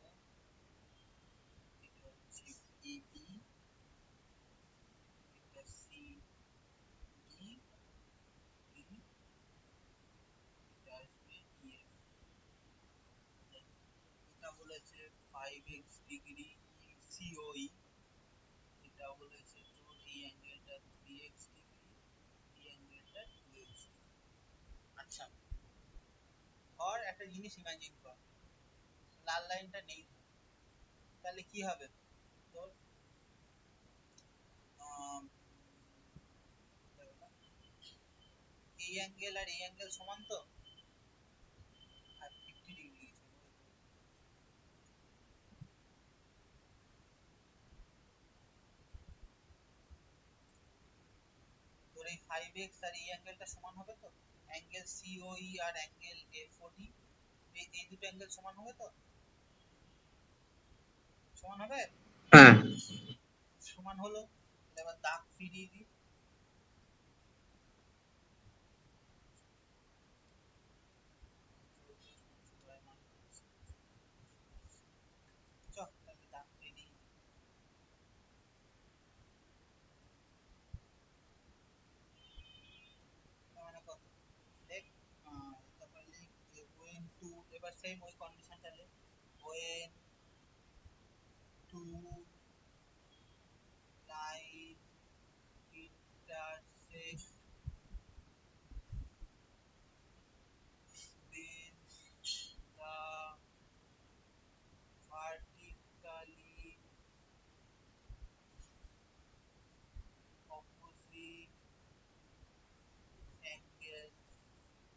এটা হচ্ছে এবি, এটা সি ডি, এটা আসবে ইএফ। এটা বলেছে 5x ডিগ্রি সিওই, এটা বলেছে তোর এই অ্যাঙ্গেলটা 3x ডিগ্রি, এই অ্যাঙ্গেলটা 2x ডিগ্রি। আচ্ছা, আর একটা জিনিস ইমাজিন কর, লাল লাইনটা নেই ধর, তাহলে কি হবে তোর? আম, এই অ্যাঙ্গেল আর এই অ্যাঙ্গেল সমান তো, আর 50 ডিগ্রি তোর এই 5x আর এই অ্যাঙ্গেলটা সমান হবে তো, অ্যাঙ্গেল সিওই আর অ্যাঙ্গেল এফওডি, এই দুটো অ্যাঙ্গেল সমান হবে তো, সমান হবে। হ্যাঁ। সমান হলো, এবার দাগ ফিরিয়ে দিই। চল তাহলে দাগ ফিরিয়ে দিই। তার মানে কত, দেখ, তারপরে লিখ যে ওয়েন টু, এবার সেম ওই কন্ডিশনটা লিখ, when line intersect, then the vertically opposite angles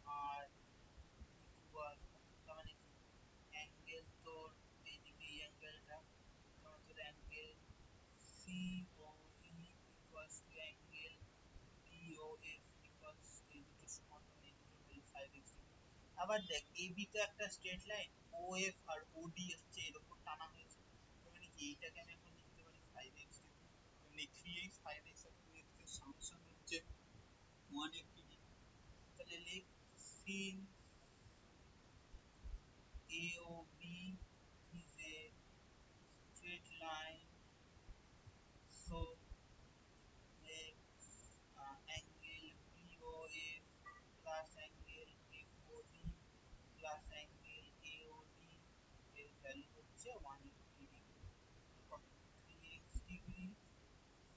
are equal, তার মানে কি অ্যাঙ্গেল তোর এইদিকে এই অ্যাঙ্গেলটা, যেমন তোর angle COE equals to angle DOF equals, এই দুটো সমান, মানে এই দুটোর ভ্যালু 5x ডিগ্রি। আবার দেখ AB তো একটা স্ট্রেট লাইন, OF আর OD হচ্ছে এর উপর টানা হয়েছে, তার মানে কি এইটাকে আমি এখন লিখতে পারি 5x ডিগ্রি, এমনি 3x 5x আর 2x এর সামেশন হচ্ছে 180 ডিগ্রি। তাহলে লিখ scene AOB is a straight line, so make angle BOF plus angle FOD plus angle AOD এর ভ্যালু হচ্ছে 180 ডিগ্রি। কত? 3x degree,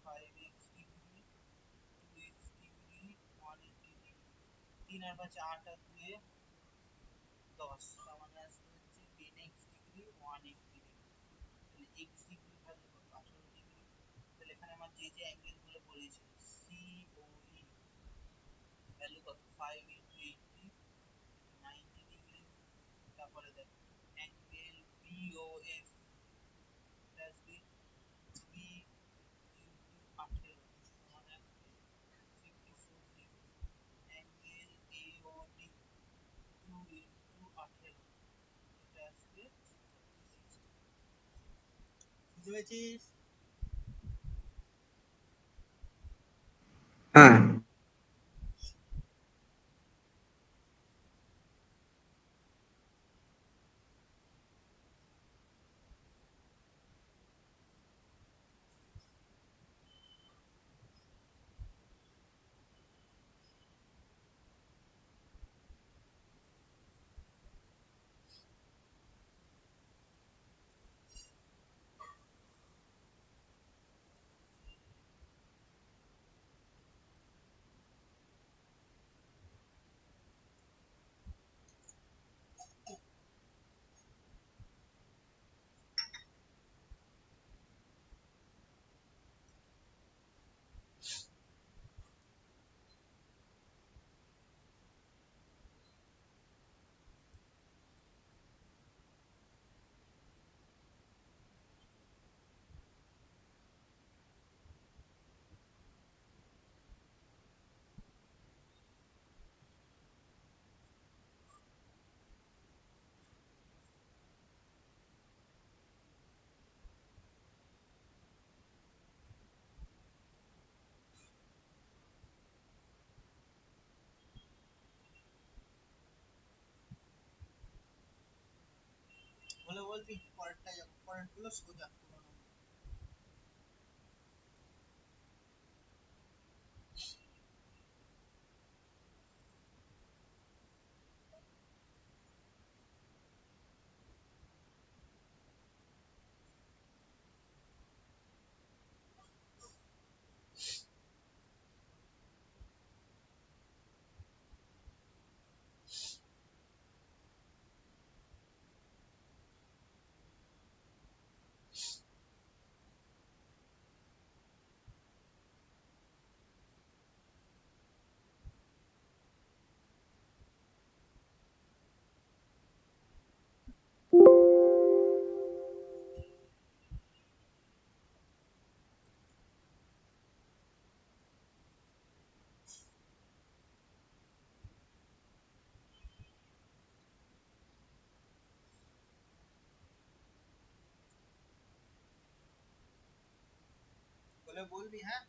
5x degree, 2x degree, 180 degree. 3 আর 5 8 আর 2 10, তার মানে আসবে হচ্ছে 10x ডিগ্রি, 180 ডিগ্রি। তাহলে x ডিগ্রি ভ্যালু কত? 18 degree. তাহলে এখানে আমার যে যে অ্যাঙ্গেল গুলো বলেছিল, COE ভ্যালু কত? 5 ইন্টু 80, 90 ডিগ্রি। তারপরে দেখো অ্যাঙ্গেল BOF, এটা আসবে 3 ইন্টু 18 সমান আসবে 54 ডিগ্রি। অ্যাঙ্গেল AOD 2 ইন্টু 18, এটা আসবে 36 ডিগ্রি। বুঝতে পেরেছিস? হ্যাঁ। বলে বলবি পরেরটা যাবো, পরের গুলো সোজা কোনো নম্বর। বলে বলবি, হ্যাঁ।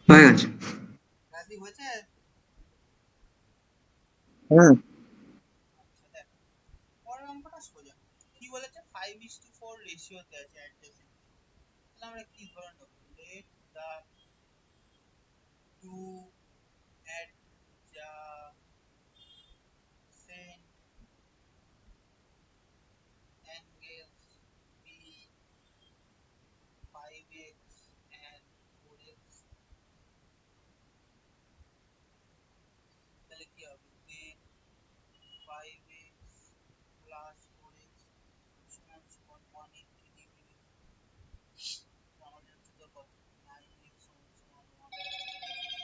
হয়ে গেছে। রাজি হয়েছে? হ্যাঁ। আচ্ছা দেখ, পরের অঙ্কটা সোজা। কি বলেছে? 5:4 রেশিওতে আছে অ্যাডজেসেন্ট। তাহলে আমরা কি ধরে নেব? Let the two adjacent angles be 5x and 4x। তাহলে কি হবে? দেন 5x প্লাস 4x সমান সমান 180 ডিগ্রি। আমাদের হচ্ছে তো কত? 9x সমান সমান 180 ডিগ্রি।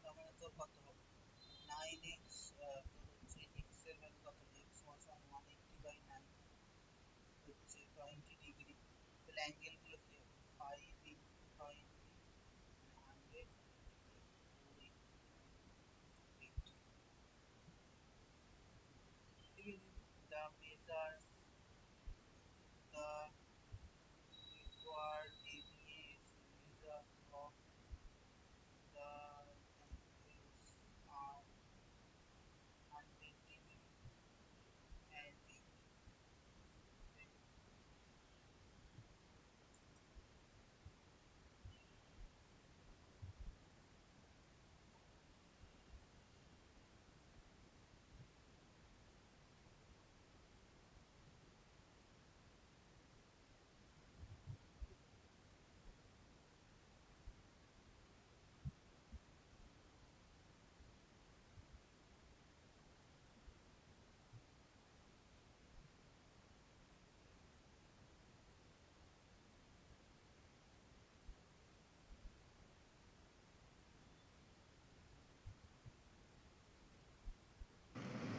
তার মানে তোর কত হবে? 9x, তোর হচ্ছে x এর ভ্যালু কত? x সমান সমান 180/9 হচ্ছে 20 ডিগ্রি। তাহলে অ্যাঙ্গেল গুলো কি হবে? 5 into 20 মানে 100 4 into 8। ঠিক আছে, the measures the required ABS measure of the angles are 100 degree and 80 degree।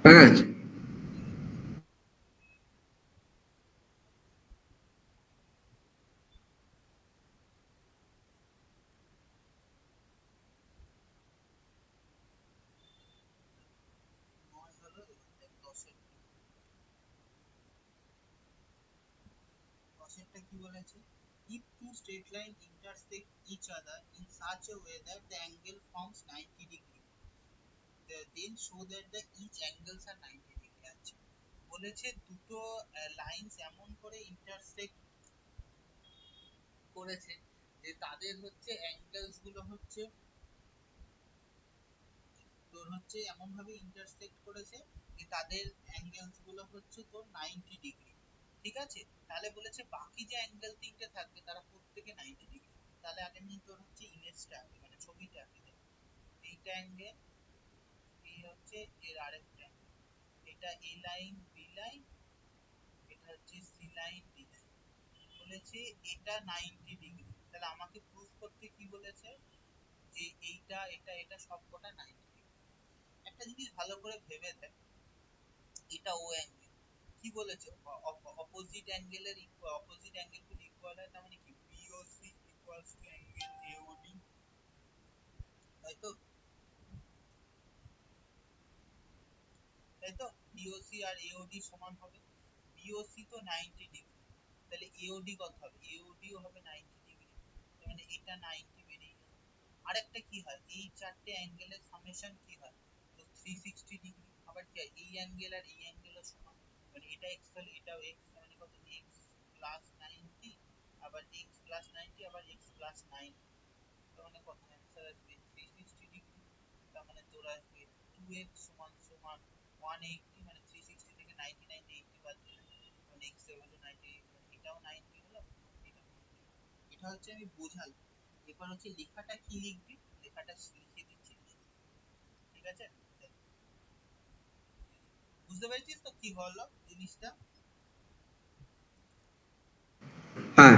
হয়ে গেছে। নয় হলো। এবার দেখ 10 এর দশেরটা কি বলেছে? if two straight line intersect each other in such a way that the angle forms 90 degree, then show that the each angles are 90 degree। আছে বলেছে দুটো লাইনস এমন করে ইন্টারসেক্ট করেছে যে তাদের হচ্ছে অ্যাঙ্গেলস গুলো হচ্ছে তোর হচ্ছে এমন ভাবে ইন্টারসেক্ট করেছে যে তাদের অ্যাঙ্গেলস গুলো হচ্ছে তোর 90 ডিগ্রি। ঠিক আছে, তাহলে বলেছে বাকি যে অ্যাঙ্গেল তিনটে থাকবে তারা প্রত্যেকে 90 ডিগ্রি। তাহলে আগে আমি তোর হচ্ছে ইমেজটা আঁকি, মানে ছবিটা আঁকি। দেখ, এইটা অ্যাঙ্গেল, এই হচ্ছে এর আরেকটা অ্যাঙ্গেল, এটা এ লাইন বি লাইন, এটা হচ্ছে সি লাইন ডি লাইন। বলেছে এটা 90 ডিগ্রি। তাহলে আমাকে প্রুফ করতে কি বলেছে? যে এইটা এটা এটা সবকটা 90 ডিগ্রি। একটা জিনিস ভালো করে ভেবে দেখ, এটা ও অ্যাঙ্গেল, কি বলেছে? অপোজিট অ্যাঙ্গেলের অপোজিট অ্যাঙ্গেল গুলো ইকুয়াল হয়, তার মানে কি BOC equals to angle AOD. তাই তো? তাই তো, বিওসি আর এওডি সমান হবে। বিওসি তো 90 ডিগ্রি, তাহলে এওডি কত হবে? এওডিও হবে 90 ডিগ্রি। তার মানে এটা 90 বেরিয়ে গেল। আরেকটা কি হয়, এই চারটে অ্যাঙ্গেলের সামেশন কি হয়? তো 360 ডিগ্রি। আবার কি হয়, এই অ্যাঙ্গেল আর এই অ্যাঙ্গেলও সমান, মানে এটা এক্স হলে এটাও এক্স, মানে কত? এক্স প্লাস 90, আবার এক্স প্লাস 90, আবার এক্স প্লাস 90। তার মানে কত অ্যান্সার আসবে? 360 ডিগ্রি। তার মানে তোর আসবে 2x সমান সমান 180, মানে 360 থেকে 99 80 বাদ দিলে মানে x এর ভ্যালু 90, মানে এটাও 90 হলো, এটাও 90 হলো। এটা হচ্ছে আমি বোঝালাম। এবার হচ্ছে লেখাটা কি লিখবি, লেখাটা লিখে দিচ্ছি। ঠিক আছে, বুঝতে পেরেছিস তো কি হলো জিনিসটা? হ্যাঁ।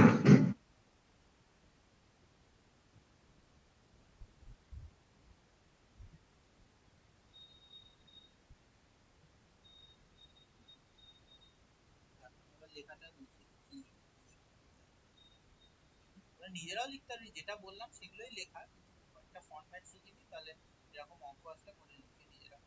এখন এবার লেখাটা লিখে দিচ্ছি। তোরা নিজেরাও লিখতে পারবি, যেটা বললাম সেগুলোই লেখা, কিন্তু একটা ফরম্যাট শিখে নি, তাহলে এরকম অঙ্ক আসলে করে লিখে নিজেরা।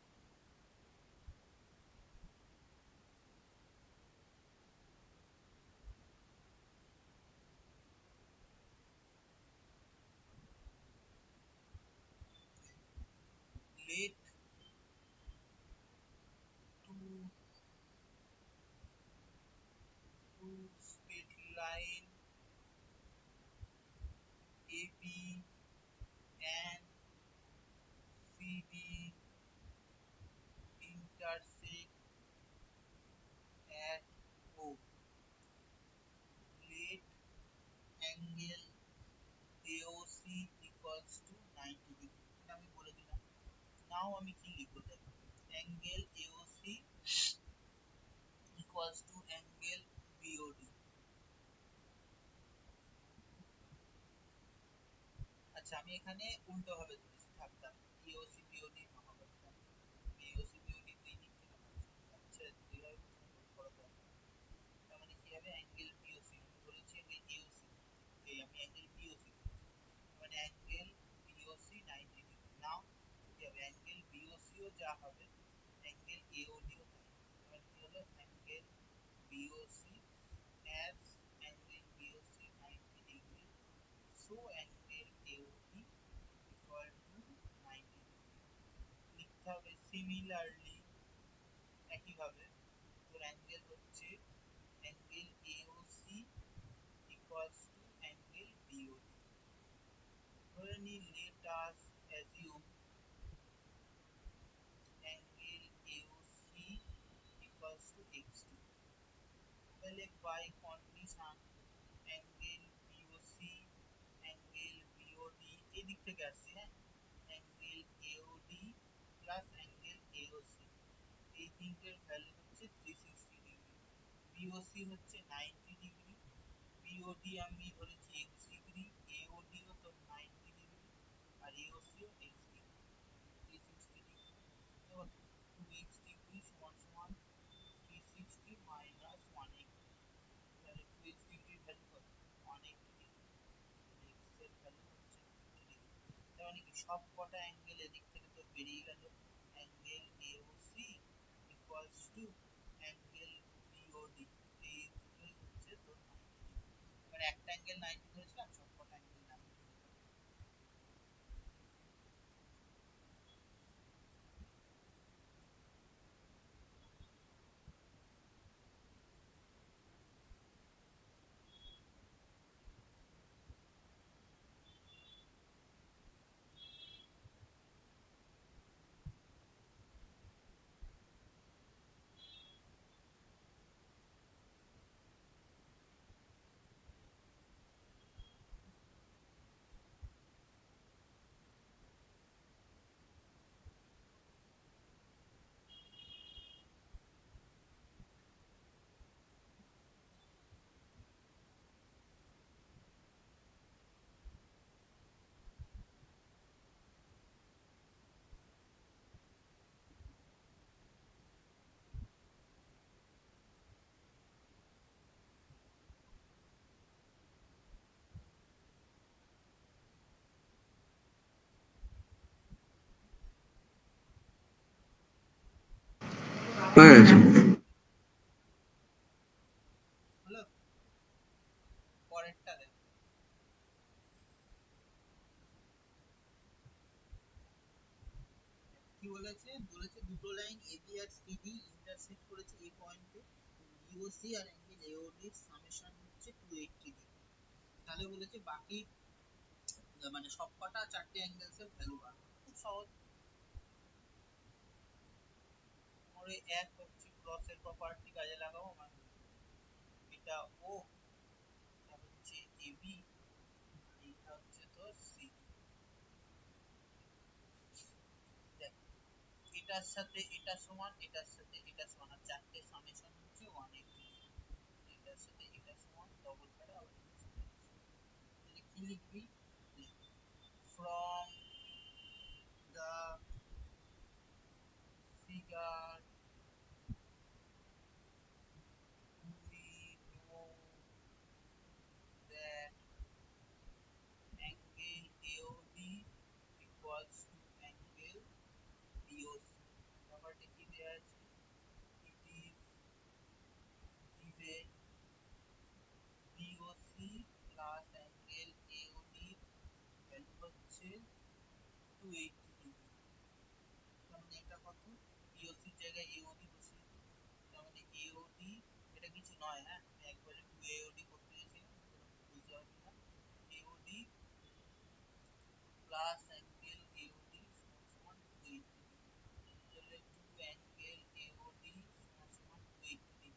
নাও আমি কি লিখবো দেখো, angle AOC equals to angle BOD. আচ্ছা আমি এখানে উল্টো ভাবে ধরেছি, থাকতাম ইওসি বিওডি না হবে, ইওসি বিওডি দুই দিক থেকে আচ্ছা দুইভাবে করা দরকার। তার মানে কি হবে, অ্যাঙ্গেল বিওসি আমি বলেছি অ্যাঙ্গেল এওসি, এই আমি অ্যাঙ্গেল বিওসি, মানে অ্যাঙ্গেল বিওসি 90 ডিগ্রি। নাও কি হবে, অ্যাঙ্গেল বিওসিও যা হবে অ্যাঙ্গেল এওডিও তাই। মানে কি হলো, angle BOC as angle BOC 90 degree, so angle AOD equal to 90 degree লিখতে হবে। সিমিলারলি একইভাবে তোর অ্যাঙ্গেল হচ্ছে angle AOC equals to angle BOD। ধরে নি let us assume angle AOC equals to 60, তাহলে by condition angle BOC angle BOD এদিক থেকে আসছে, হ্যাঁ, angle AOD plus angle AOC এই তিনটের ভ্যালু হচ্ছে 360 ডিগ্রি। বিওসি হচ্ছে 90 ডিগ্রি, বিওডি আমি ধরেছি x ডিগ্রি, এওডিও তো 90 ডিগ্রি আর এওসিও x ডিগ্রি, 360 ডিগ্রি। দেখো 2x ডিগ্রি সমান সমান 360 মাইনাস 180, তাহলে 2x ডিগ্রির ভ্যালু কত, 180 ডিগ্রি, x এর ভ্যালু হচ্ছে 90 ডিগ্রি। তার মানে কি সব কটা অ্যাঙ্গেল এদিক থেকে তো বেরিয়ে গেল, angle AOC equals to angle BOD, এই দুটোই হচ্ছে তোর 90 ডিগ্রি। এবার একটা অ্যাঙ্গেল 90 ধরেছিলাম, সব কটা অ্যাঙ্গেল 90 হয়ে গেল। হয়ে গেছে। হলো, পরেরটা দেখো, কি বলেছে, বলেছে দুটো লাইন এবি আর সিডি ইন্টারসেক্ট করেছে এই পয়েন্টে, বিওসি আর অ্যাঙ্গেল এওডি এর সামেশন হচ্ছে 280 ডিগ্রি। তাহলে বলেছে বাকি মানে সবকটা চারটে অ্যাঙ্গেলস এর ভ্যালু বার করো, খুব সহজ। আমার ওই এক হচ্ছে ক্রসের প্রপার্টি কাজে লাগাবো, আমার এটা ও, এটা হচ্ছে এবি আর এটা হচ্ছে তোর সিডি। দেখ এটার সাথে এটা সমান, এটার সাথে এটা সমান, আর চারটে সামেশন হচ্ছে 180, এটার সাথে এটা সমান, ডবল করে আবার এটার সাথে এটা সমান। তাহলে কি লিখবি, from the figure we know that angle AOD equals to angle BOC। ব্যাপারটা কি দেয়া আছে, it is given BOC plus angle AOD value হচ্ছে 280 ডিগ্রি। তার মানে এটা কত, BOC এর জায়গায় AOD বসিয়ে দিই, তার মানে AOD এটা কিছু নয়, হ্যাঁ আমি একবারে 2AOD করতে গেছিলাম, তোরা বুঝতে পারবি না। AOD প্লাস অ্যাঙ্গেল AOD সমান সমান 280 ডিগ্রি, তাহলে 2 অ্যাঙ্গেল AOD সমান সমান 280 ডিগ্রি,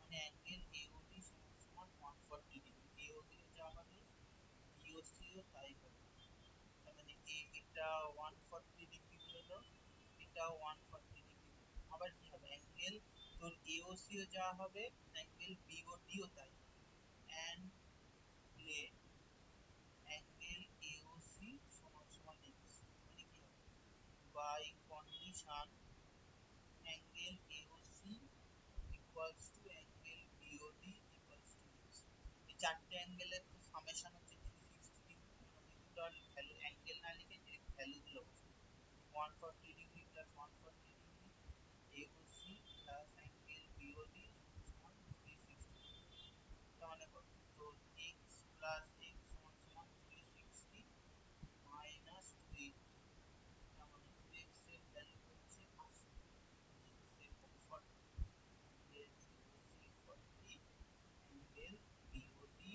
মানে অ্যাঙ্গেল AOD সমান সমান 140 ডিগ্রি। AOD ও যা হবে BOC ও তাই হবে, তার মানে এটা 140 ডিগ্রি হয়ে গেল। এটাও 140 ডিগ্রি। আবার কি হবে, অ্যাঙ্গেল তোর এওসিও যা হবে, অ্যাঙ্গেল বিওডিও তাই হবে। অ্যান্ড লেট অ্যাঙ্গেল এওসি সমান সমান এক্স, মানে কি হবে, by condition angle AOC equals to angle BOD equals to X. এই চারটে অ্যাঙ্গেলের তো সামেশন হচ্ছে 360 ডিগ্রি। আমি টোটাল ভ্যালু অ্যাঙ্গেল না লিখে ডিরেক্ট ভ্যালুগুলো বসাবো। 140 degree plus 140 degree AOC plus angle BOD সমান 360 ডিগ্রি। তার মানে কত, তোর এক্স প্লাস এক্স সমান সমান 360 মাইনাস 280। তার মানে 2x এর ভ্যালু হচ্ছে 80, x এর value 40, angle AOC 40, angle BOD.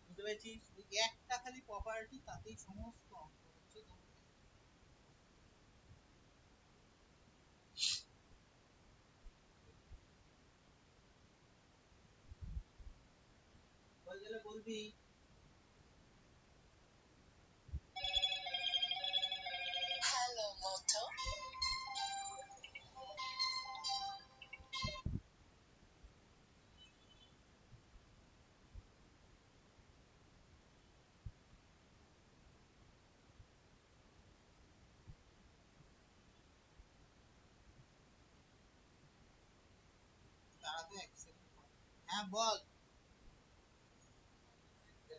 বুঝতে পেরেছিস? ওই একটা খালি প্রপার্টি, তাতেই সমস্ত অঙ্ক হচ্ছে তোর। বল গেলে বলবি। হ্যালো মোটো। তারা তো এক সেকেন্ড। হ্যাঁ বল।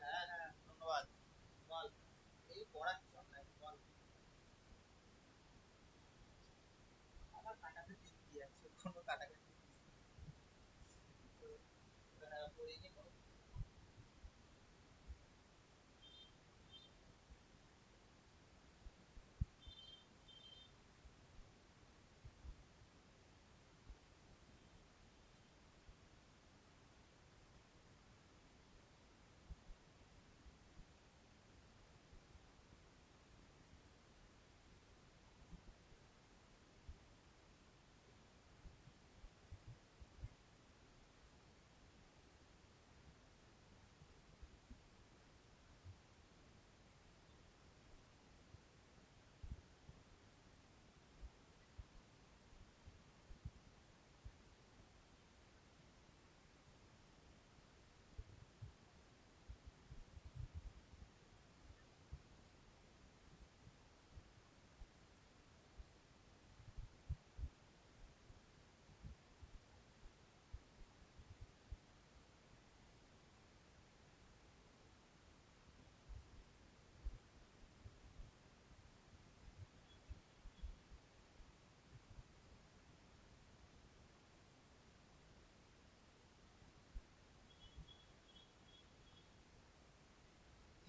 হ্যাঁ হ্যাঁ ধন্যবাদ। বল। এই পড়াচ্ছি অনলাইন, বল। আমার কাটাকাটি কি আছে, কোনো কাটাকাটি নেই। হ্যাঁ পড়ে নি বল।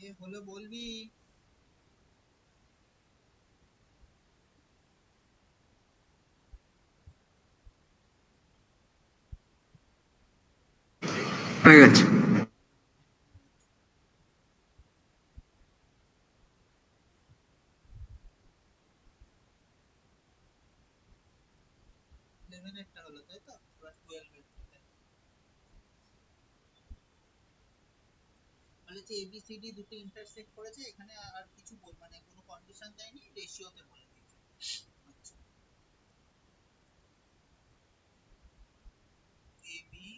এ হলো বলবি। হয়ে গেছে। 11 এরটা হলো তাই তো, এবার 12 এর বলেছে এবিসিডি দুটো ইন্টারসেক্ট করেছে, এখানে আর কিছু বল মানে কোনো কন্ডিশন দেয়নি, রেশিওতে বলে দিয়েছে। আচ্ছা, এবি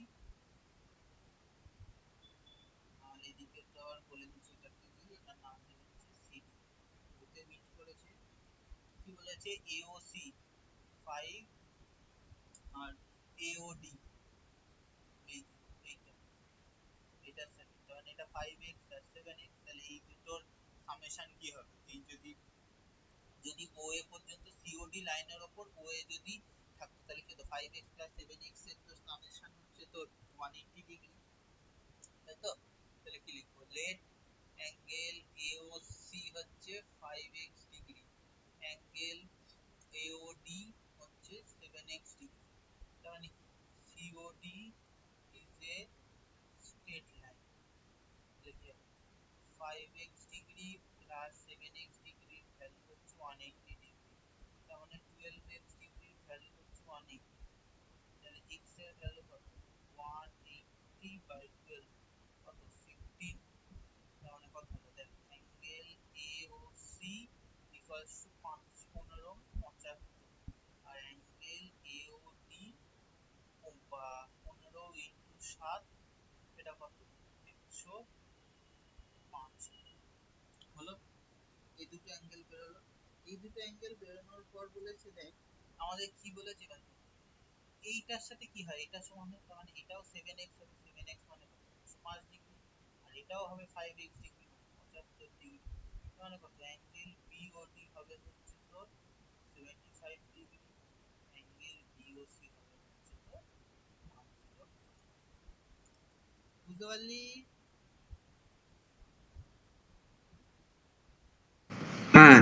আর এদিকে তো আর বলে দিচ্ছি, এটাকে কি, এটার নাম দিয়ে দিচ্ছি সিডি। ওতে মিট করেছে, কি বলেছে, এওসি 5 আর এওডি, এই যে এইটা, এটার সাথে কারণ এটা 5x আর 7x, তাহলে এই দুটোর সামেশন কি হবে, এই যদি যদি ওএ পর্যন্ত সিওডি লাইনের উপর ওএ যদি থাকতো, তাহলে কি হতো, 5x প্লাস 7x এর তো সামেশন হচ্ছে তোর 180 ডিগ্রি, তাই তো। তাহলে কি লিখবো, লেট অ্যাঙ্গেল এওসি হচ্ছে 5x ডিগ্রি, অ্যাঙ্গেল এওডি হচ্ছে 7x ডিগ্রি। তার মানে কি, COD is a straight line, তাহলে কি হবে, 5x ডিগ্রি প্লাস 7x ডিগ্রির ভ্যালু হচ্ছে 180 ডিগ্রি। তার মানে 12x ডিগ্রির ভ্যালু হচ্ছে 180, তাহলে x এর ভ্যালু কত, 180 বাই 12 কত, 15। তার মানে কত হলো, দেখ, angle AOC equals equals to 515 75, আর অ্যাঙ্গেল এওডি 15 ইন্টু 7, এটা কত 105 হলো। এই দুটো অ্যাঙ্গেল বেরোলো। এই দুটো অ্যাঙ্গেল বেরোনোর পর বলেছে দেখ আমাদের কি বলেছে দেখো, এইটার সাথে কি হয়, এটা সমান হয়, তার মানে এটাও 7x হবে, 7x মানে কত 5 ডিগ্রি, আর এটাও হবে 5x ডিগ্রি মানে 75 ডিগ্রি, মানে কত অ্যাঙ্গেল বিওডি হবে হচ্ছে তোর 75 ডিগ্রি, অ্যাঙ্গেল বিওসি হবে হচ্ছে তোর 10। বুঝতে পারলি? হ্যাঁ।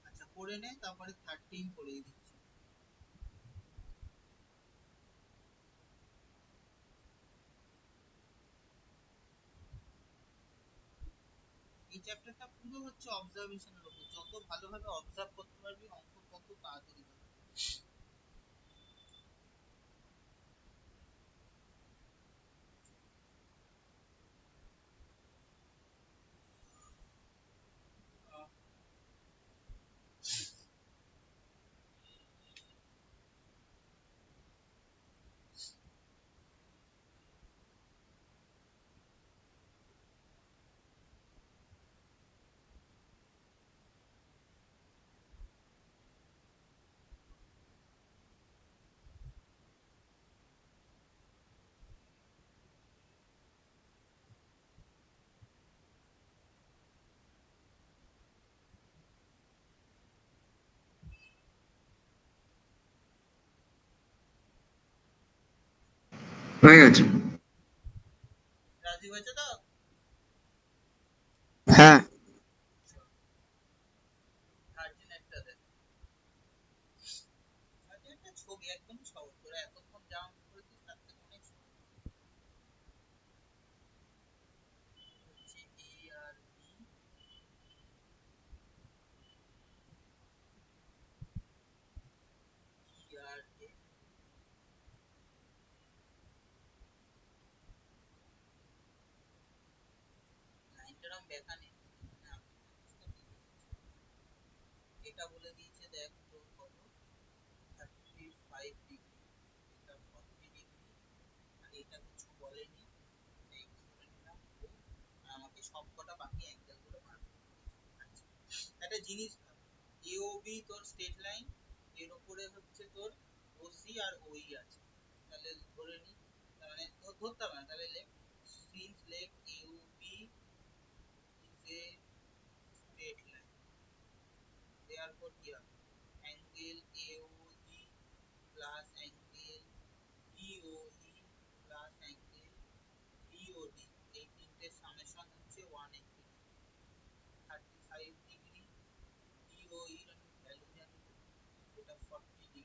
আচ্ছা করে নে, তারপরে 13 করিয়ে দিচ্ছি। এই চ্যাপ্টারটা পুরো হচ্ছে অবজারভেশনের উপর, যত ভালোভাবে অবজার্ভ করতে পারবি অঙ্ক তত তাড়াতাড়ি হবে। হয়ে গেছে। রাজি হয়েছে তো? হ্যাঁ। থার্টিন একটা দেখ, থার্টিন একটা ছবি একদম সহজ, তোরা এতক্ষণ যা অঙ্ক করেছিস তার থেকে অনেক সহজ হচ্ছে। এ আর বি, ই আর এ, লাইনটার আমি ব্যাখ্যা নেই, এখানে আমি বুঝতে পেরেছি। এটা বলে দিয়েছে দেখ তোর কত 35 ডিগ্রি, এটা 40 ডিগ্রি, আর এটা কিছু বলেনি, এটা এক্স ধরে নিলাম ও, আর আমাকে সবকটা বাকি অ্যাঙ্গেল গুলো বার করতে দিয়েছে। আচ্ছা একটা জিনিস ভাব, এওবি তোর স্ট্রেট লাইন, এর উপরে হচ্ছে তোর ওসি আর ওই আছে, তাহলে ধরে নি, তার মানে ধরতাম না, তাহলে লেখ সিন্স লেখ AOB is a straight line, therefore কি হবে angle AOD plus angle বিওই plus angle BOD, এই তিনটে সামেশন হচ্ছে 180 ডিগ্রি। 35 ডিগ্রি বিওই এর আমি ভ্যালু জানি না, এটা 40 ডিগ্রি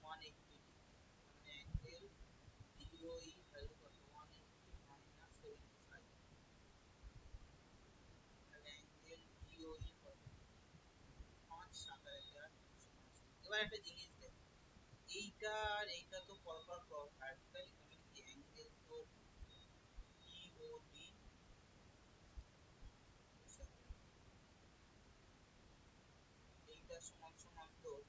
180 ডিগ্রি, মানে অ্যাঙ্গেল বিওই ভ্যালু কত 180 মাইনাস 75, তাহলে অ্যাঙ্গেল বিওই কত 5 7 আর 1 365। এবার একটা জিনিস দেখ, এইটা আর এইটা তো পরপর ভার্টিক্যাল, তার মানে কি অ্যাঙ্গেল তোর বিওডি, এইটা সমান সমান তোর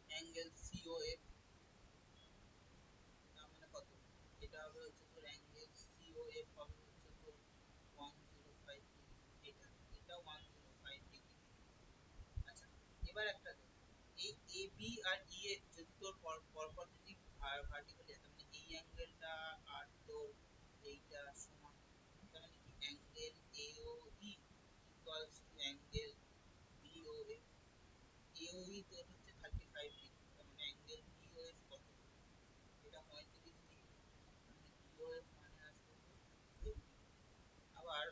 অ্যাঙ্গেল সিওএফ, তার মানে কত, এটা হবে হচ্ছে তোর অ্যাঙ্গেল সিওএফ হবে হচ্ছে তোর 105 ডিগ্রি, এটা এটা 105 ডিগ্রি। আচ্ছা এবার একটা দেখ, এই এ বি আর ই এ যদি তোর পরপর যদি ভার্টিক্যালি, তার মানে এই অ্যাঙ্গেলটা আর তোর এইটা সমান, তার মানে কি angle AO E equals to angle BOF, AOE তোর হচ্ছে 35 ডিগ্রি, তার মানে অ্যাঙ্গেল বিওএফ কত, এটা 35 ডিগ্রি, তার মানে বিওএফ মানে আসবে তো 10 ডিগ্রি। আবার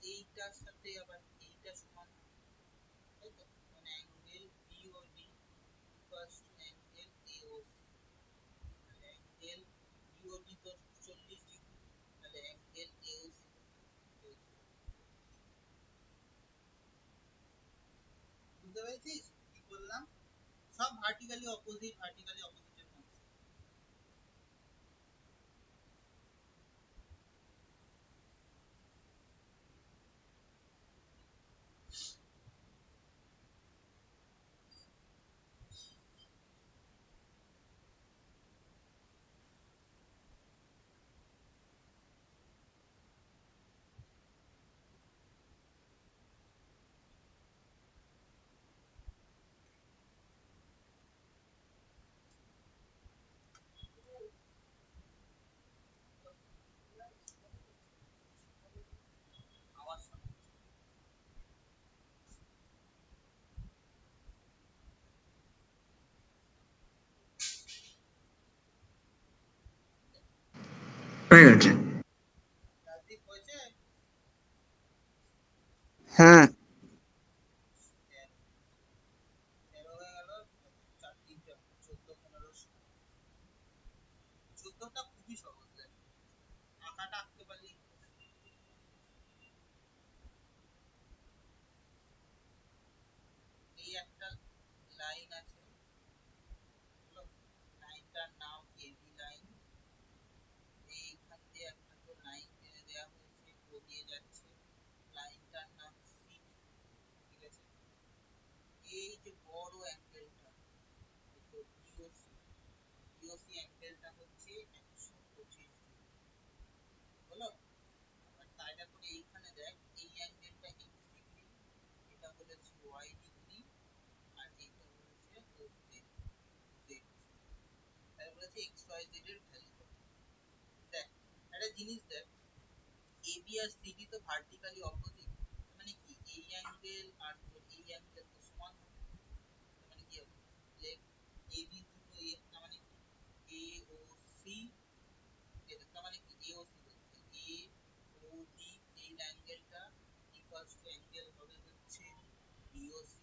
এইটার সাথে আবার এইটা সমান হয়, তাই তো, মানে angle BOD equals to angle AOC, তাহলে অ্যাঙ্গেল বিওডি তো 40 ডিগ্রি, তাহলে অ্যাঙ্গেল এওসি বুঝতে পেরেছিস কি বললাম? ভার্টিক্যালি অপোজিটের মধ্যে। আওয়াজ শোনা হয়ে গেছে। রাজদীপ হয়েছে? হ্যাঁ 13 হয়ে গেল, 4 3 14 15 14টা খুবই সহজ দেখ, আঁকাটা আঁকতে পারলি। এই একটা লাইন আছে, লাইনটার নাম এবি লাইন। এইখান দিয়ে একটা তো লাইন টেনে দেওয়া হয়েছে, ও দিয়ে যাচ্ছে, লাইনটার নাম সি। ঠিক আছে, এই যে বড় অ্যাঙ্গেলটা ডিওসি, ডিওসি অ্যাঙ্গেলটা হচ্ছে 125 ডিগ্রি, হলো। আবার তাইটা করে এইখানে দেখ, এই অ্যাঙ্গেলটা x ডিগ্রি, এটা বলেছে y ডিগ্রি, আর এইটা বলেছে z z। তাহলে বলেছে x y z এর ভ্যালু কত। দেখ একটা জিনিস দেখ, এবি আর সিডি তো ভার্টিক্যালি অপোজিট, মানে কি এই অ্যাঙ্গেল আর তোর এই অ্যাঙ্গেল তো সমান হবে। মানে কি হবে, লেখ এবি দুটো এ, তার মানে কি এ ও সি, তার মানে কি এ ও সি বলতে এ ও ডি, এই অ্যাঙ্গেলটা ইকুয়ালস টু অ্যাঙ্গেল হবে হচ্ছে ডিওসি।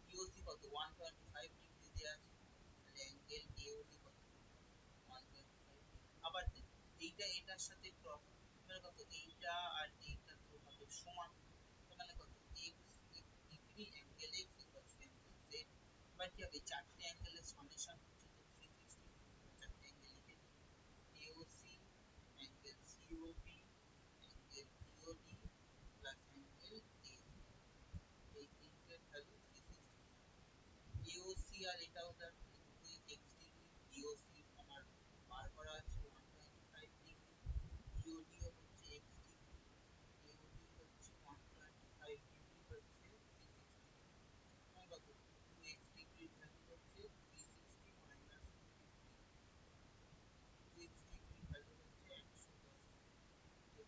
ডিওসি কত 125 ডিগ্রি দেয়া আছে, তাহলে অ্যাঙ্গেল এওডি কত 125। আবার দেখ এইটা এটার সাথে ক্রস, মানে কত এইটা আর এইটা তো হবে সমান, মানে কত x degree angle x equals to angle z। এবার কি হবে, চারটে অ্যাঙ্গেলের সামেশন হচ্ছে তো 360 ডিগ্রি, চারটে অ্যাঙ্গেল লিখে দিই, AOC angle COB angle BOD plus angle AD, এই তিনটের ভ্যালু 360 ডিগ্রি। AOC আর এটাও দেখ দুটোই x ডিগ্রি, DOC আমার বার করা আছে 125 ডিগ্রি, BOD ও হচ্ছে x ডিগ্রি, AOD হচ্ছে 125 ডিগ্রি হচ্ছে 360 ডিগ্রি। মানে কত 2x ডিগ্রির ভ্যালু হচ্ছে 360 মাইনাস 2x ডিগ্রির ভ্যালু হচ্ছে 110 ডিগ্রি,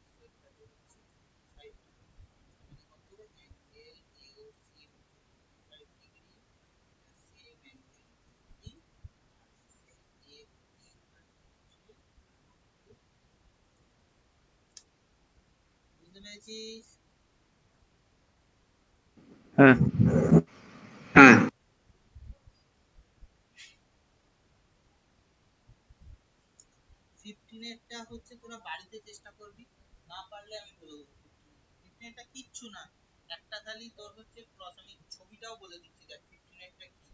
x এর ভ্যালু হচ্ছে 5 ডিগ্রি। মানে কত অ্যাঙ্গেল AOC হচ্ছে 25 ডিগ্রি, সেম অ্যাঙ্গেল BOD, আর অ্যাঙ্গেল AOD এর ভ্যালু হচ্ছে, বুঝতে পেরেছিস? হ্যাঁ হ্যাঁ 15 এরটা হচ্ছে তোরা বাড়িতে চেষ্টা করবি, না পারলে আমি বলে দেবো 15 এরটা কিচ্ছু না, একটা খালি তোর হচ্ছে ক্রস, আমি ছবিটাও বলে দিচ্ছি দেখ 15 এরটা কি।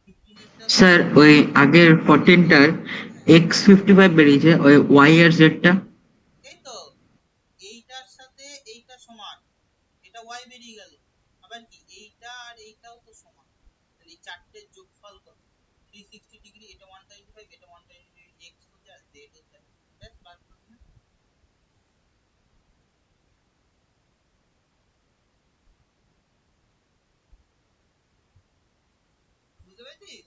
15 এরটা স্যার, ওই আগের 14টার x55 বেরিয়েছে, ওই y আর z টা। এই তো এইটার সাথে এইটা সমান, এটা y বেরিয়ে গেল, আবার কি এইটা আর এইটাও তো সমান, তাহলে এই চারটের যোগফল কত 360 ডিগ্রি, এটা 125, এটা 125, x হচ্ছে আর z হচ্ছে, ব্যাস বার করে দিলাম। বুঝতে পেরেছিস?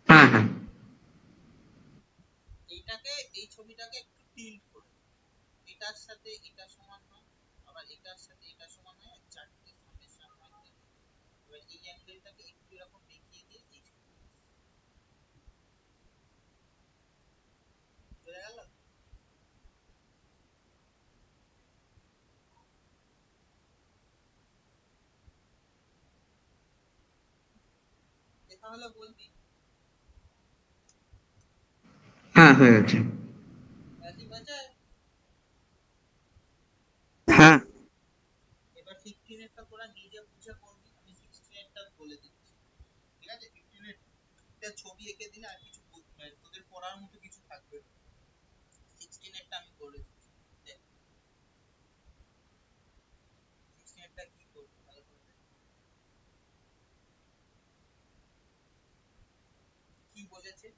হ্যাঁ হ্যাঁ এইটাকে এই ছবিটাকে একটু টিল্ট করে দে। এটার সাথে এটা সমান হয়, আবার এটার সাথে এটা সমান হয়, আর চারটে সামেশন হয় 10। এবার এই অ্যাঙ্গেলটাকে একটু এরকম দেখিয়ে দিয়ে এই ছবি বোঝা গেল। দেখা হলে বলবি। হ্যাঁ হয়ে গেছে। রাজীব হয়েছে? হ্যাঁ এবার 15 এরটা তোরা নিজে বুঝে করবি, আমি 16 এর একটা বলে দিচ্ছি, ঠিক আছে? 15 এর ছবি এঁকে দিলে আর কিছু তোদের পড়ার মতো কিছু থাকবে না। 16 এরটা আমি করে দিচ্ছি, দেখ 16 এরটা কি করবে ভালো করে দেখ। কি বলেছে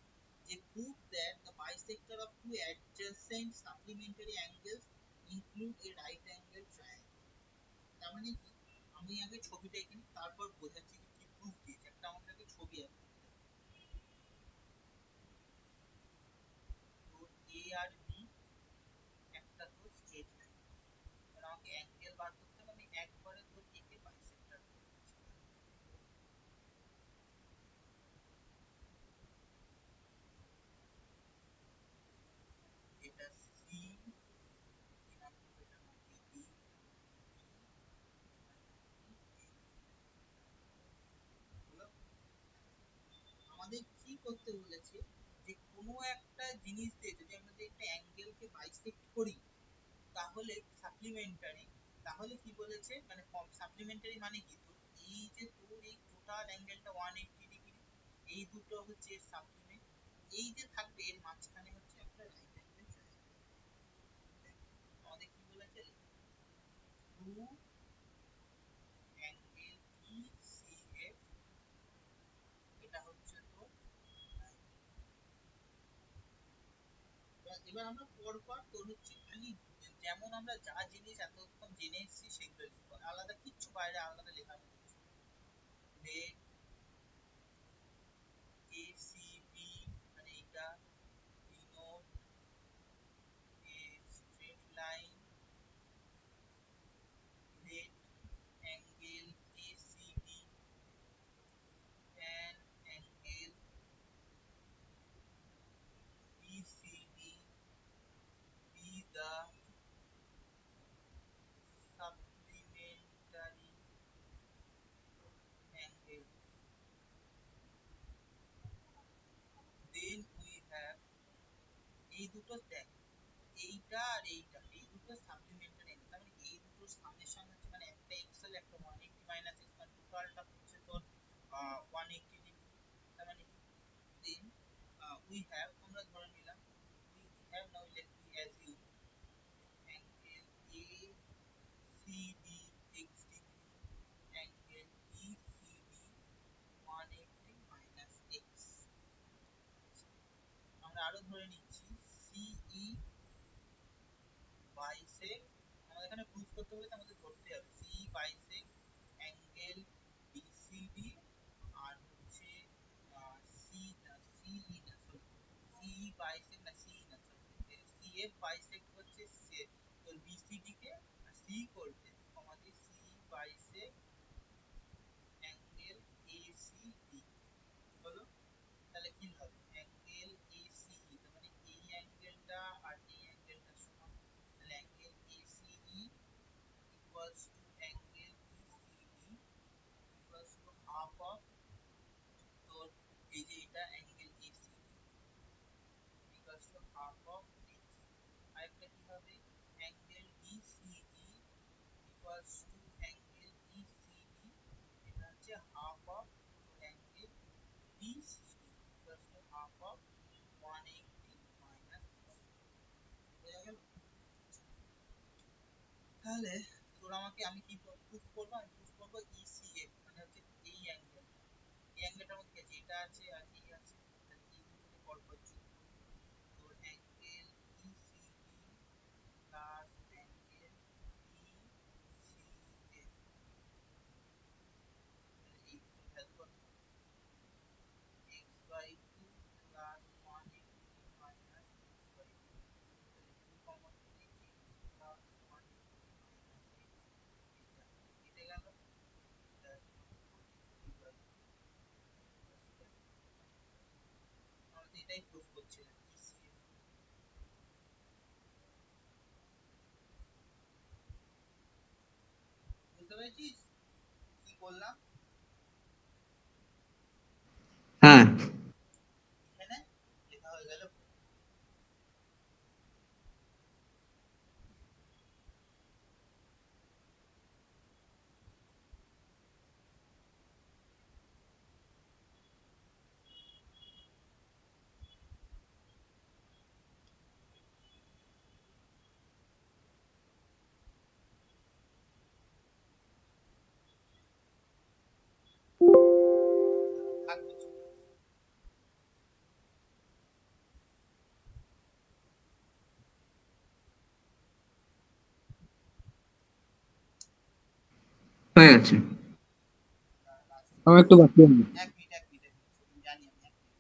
যে prove that the bisector of two adjacent supplementary angles include a right angle triangle। তার মানে কি, আমি আগে ছবিটা এখানে তারপর বোঝাচ্ছি যে কি প্রুফ দিয়েছে। একটা আমাদের আগে ছবি আছে, তো এ আর বি একটা তো স্ট্রেট লাইন, এবার আমাকে অ্যাঙ্গেল বার করতে হবে। আমি একবারে তোর একে বাইসেক্টর করে দিচ্ছি। এটা সি, কি নাম করবো, এটার নাম কি ডি, হলো। আমাদের কি করতে বলেছে যে কোনো একটা জিনিস দিয়ে যদি আমরা একটা অ্যাঙ্গেলকে বাইসেক্ট করি তাহলে সাপ্লিমেন্টারি, তাহলে কি বলেছে মানে সাপ্লিমেন্টারি মানে কি, তোর এই যে তোর এই টোটাল অ্যাঙ্গেলটা 180 ডিগ্রি, এই দুটো হচ্ছে সাপ্লিমেন্ট, এই যে থাকবে এর মাঝখানে হচ্ছে একটা রাইট অ্যাঙ্গেল ট্রায়াঙ্গেল। আমাদের কি বলেছে, to angle E C F, এটা হচ্ছে তো। এবার আমরা পরপর তোর হচ্ছে খালি যেমন আমরা যা জিনিস এতক্ষণ জেনে এসেছি সেগুলো লিখবো, আলাদা কিচ্ছু বাইরে আলাদা লেখার মতো কিছু নেই। ACB মানে এটা denote a straight line, let angle ACB and angle BCD be the supplementary angle. Then we have এই দুটো দেখ, এইটা আর এইটা, এই দুটো সাপ্লিমেন্টারি অ্যাঙ্গেল, তার মানে এই দুটো সামেশন হচ্ছে মানে একটা এক্সেল একটা 180 মাইনাস এক্স, মানে টোটালটা হচ্ছে তোর 180 ডিগ্রি। তার মানে দেন we have, আমরা ধরে নিলাম we have, now let me assume angle ACD x degree, angle BCD 180 minus x। আমরা আরো ধরে নিচ্ছি CE bisect, আমাদের এখানে প্রুফ করতে বলে আমাদের ধরতে হবে CE bisect অ্যাঙ্গেল BCD, আর হচ্ছে সি না সিই না সরি সিই বাইসেক্ট না সিই না সরি সিএফ বাইসেক্ট হচ্ছে তোর বিসিডি কে, আর সি করবে আমাদের সি বাইসেক্ট অ্যাঙ্গেল এসিডি, হলো। তাহলে কি হবে অ্যাঙ্গেল এসিই, তার মানে এই অ্যাঙ্গেলটা আর এই অ্যাঙ্গেলটা সমান, তাহলে angle এসিই equals to angle BCD equals to half of তোর এই যে এটা angle ACD equals to half of x. আরেকটা কি হবে angle DCE equals to angle ECD, এটা হচ্ছে half of angle BCD equals to half of 180 minus, বোঝা গেল? তাহলে তোর আমাকে আমি কি প্রুফ করবো, আমি প্রুফ করবো ইসিএফ মানে হচ্ছে এই অ্যাঙ্গেলটা, এই অ্যাঙ্গেলটার মধ্যে যেটা আছে আর এই আছে, তাহলে এই দুটোকে পরপর যোগ করবো, তোর angle ECD plus angle ECF, তাহলে এই দুটোর ভ্যালু কত হবে x by 2 plus 180 minus x by 2, তাহলে 2 কমন নিলে x প্লাস 180 মাইনাস x, এটা কেটে গেল, এটা হচ্ছে 43/2। আমরা তো এটাই প্রুফ করছিলাম ইসিএফ। বুঝতে পেরেছিস কি করলাম হ্যাঁ। এখানে? লেখা হয়ে গেল। হয়ে গেছে। আমার একটু বাকি আছে। এক মিনিট এক মিনিট এক মিনিট জানি আমি এক মিনিট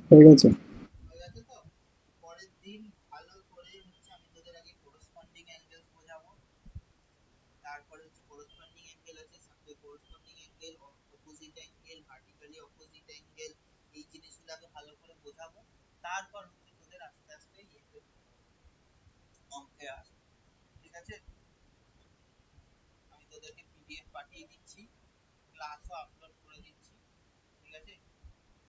হয়ে গেছে। হয়ে গেছে তো। পরের দিন ভালো করে হচ্ছে আমি তোদের আগে করসপন্ডিং অ্যাঙ্গেলস বোঝাবো, তারপরে হচ্ছে করসপন্ডিং অ্যাঙ্গেল আছে, সাথে corresponding angle, opposite angle, vertically opposite angle, এই জিনিসগুলো আগে ভালো করে বোঝাবো। তারপর হচ্ছে তোদের আস্তে আস্তে ইয়েতে অঙ্কে আসবে।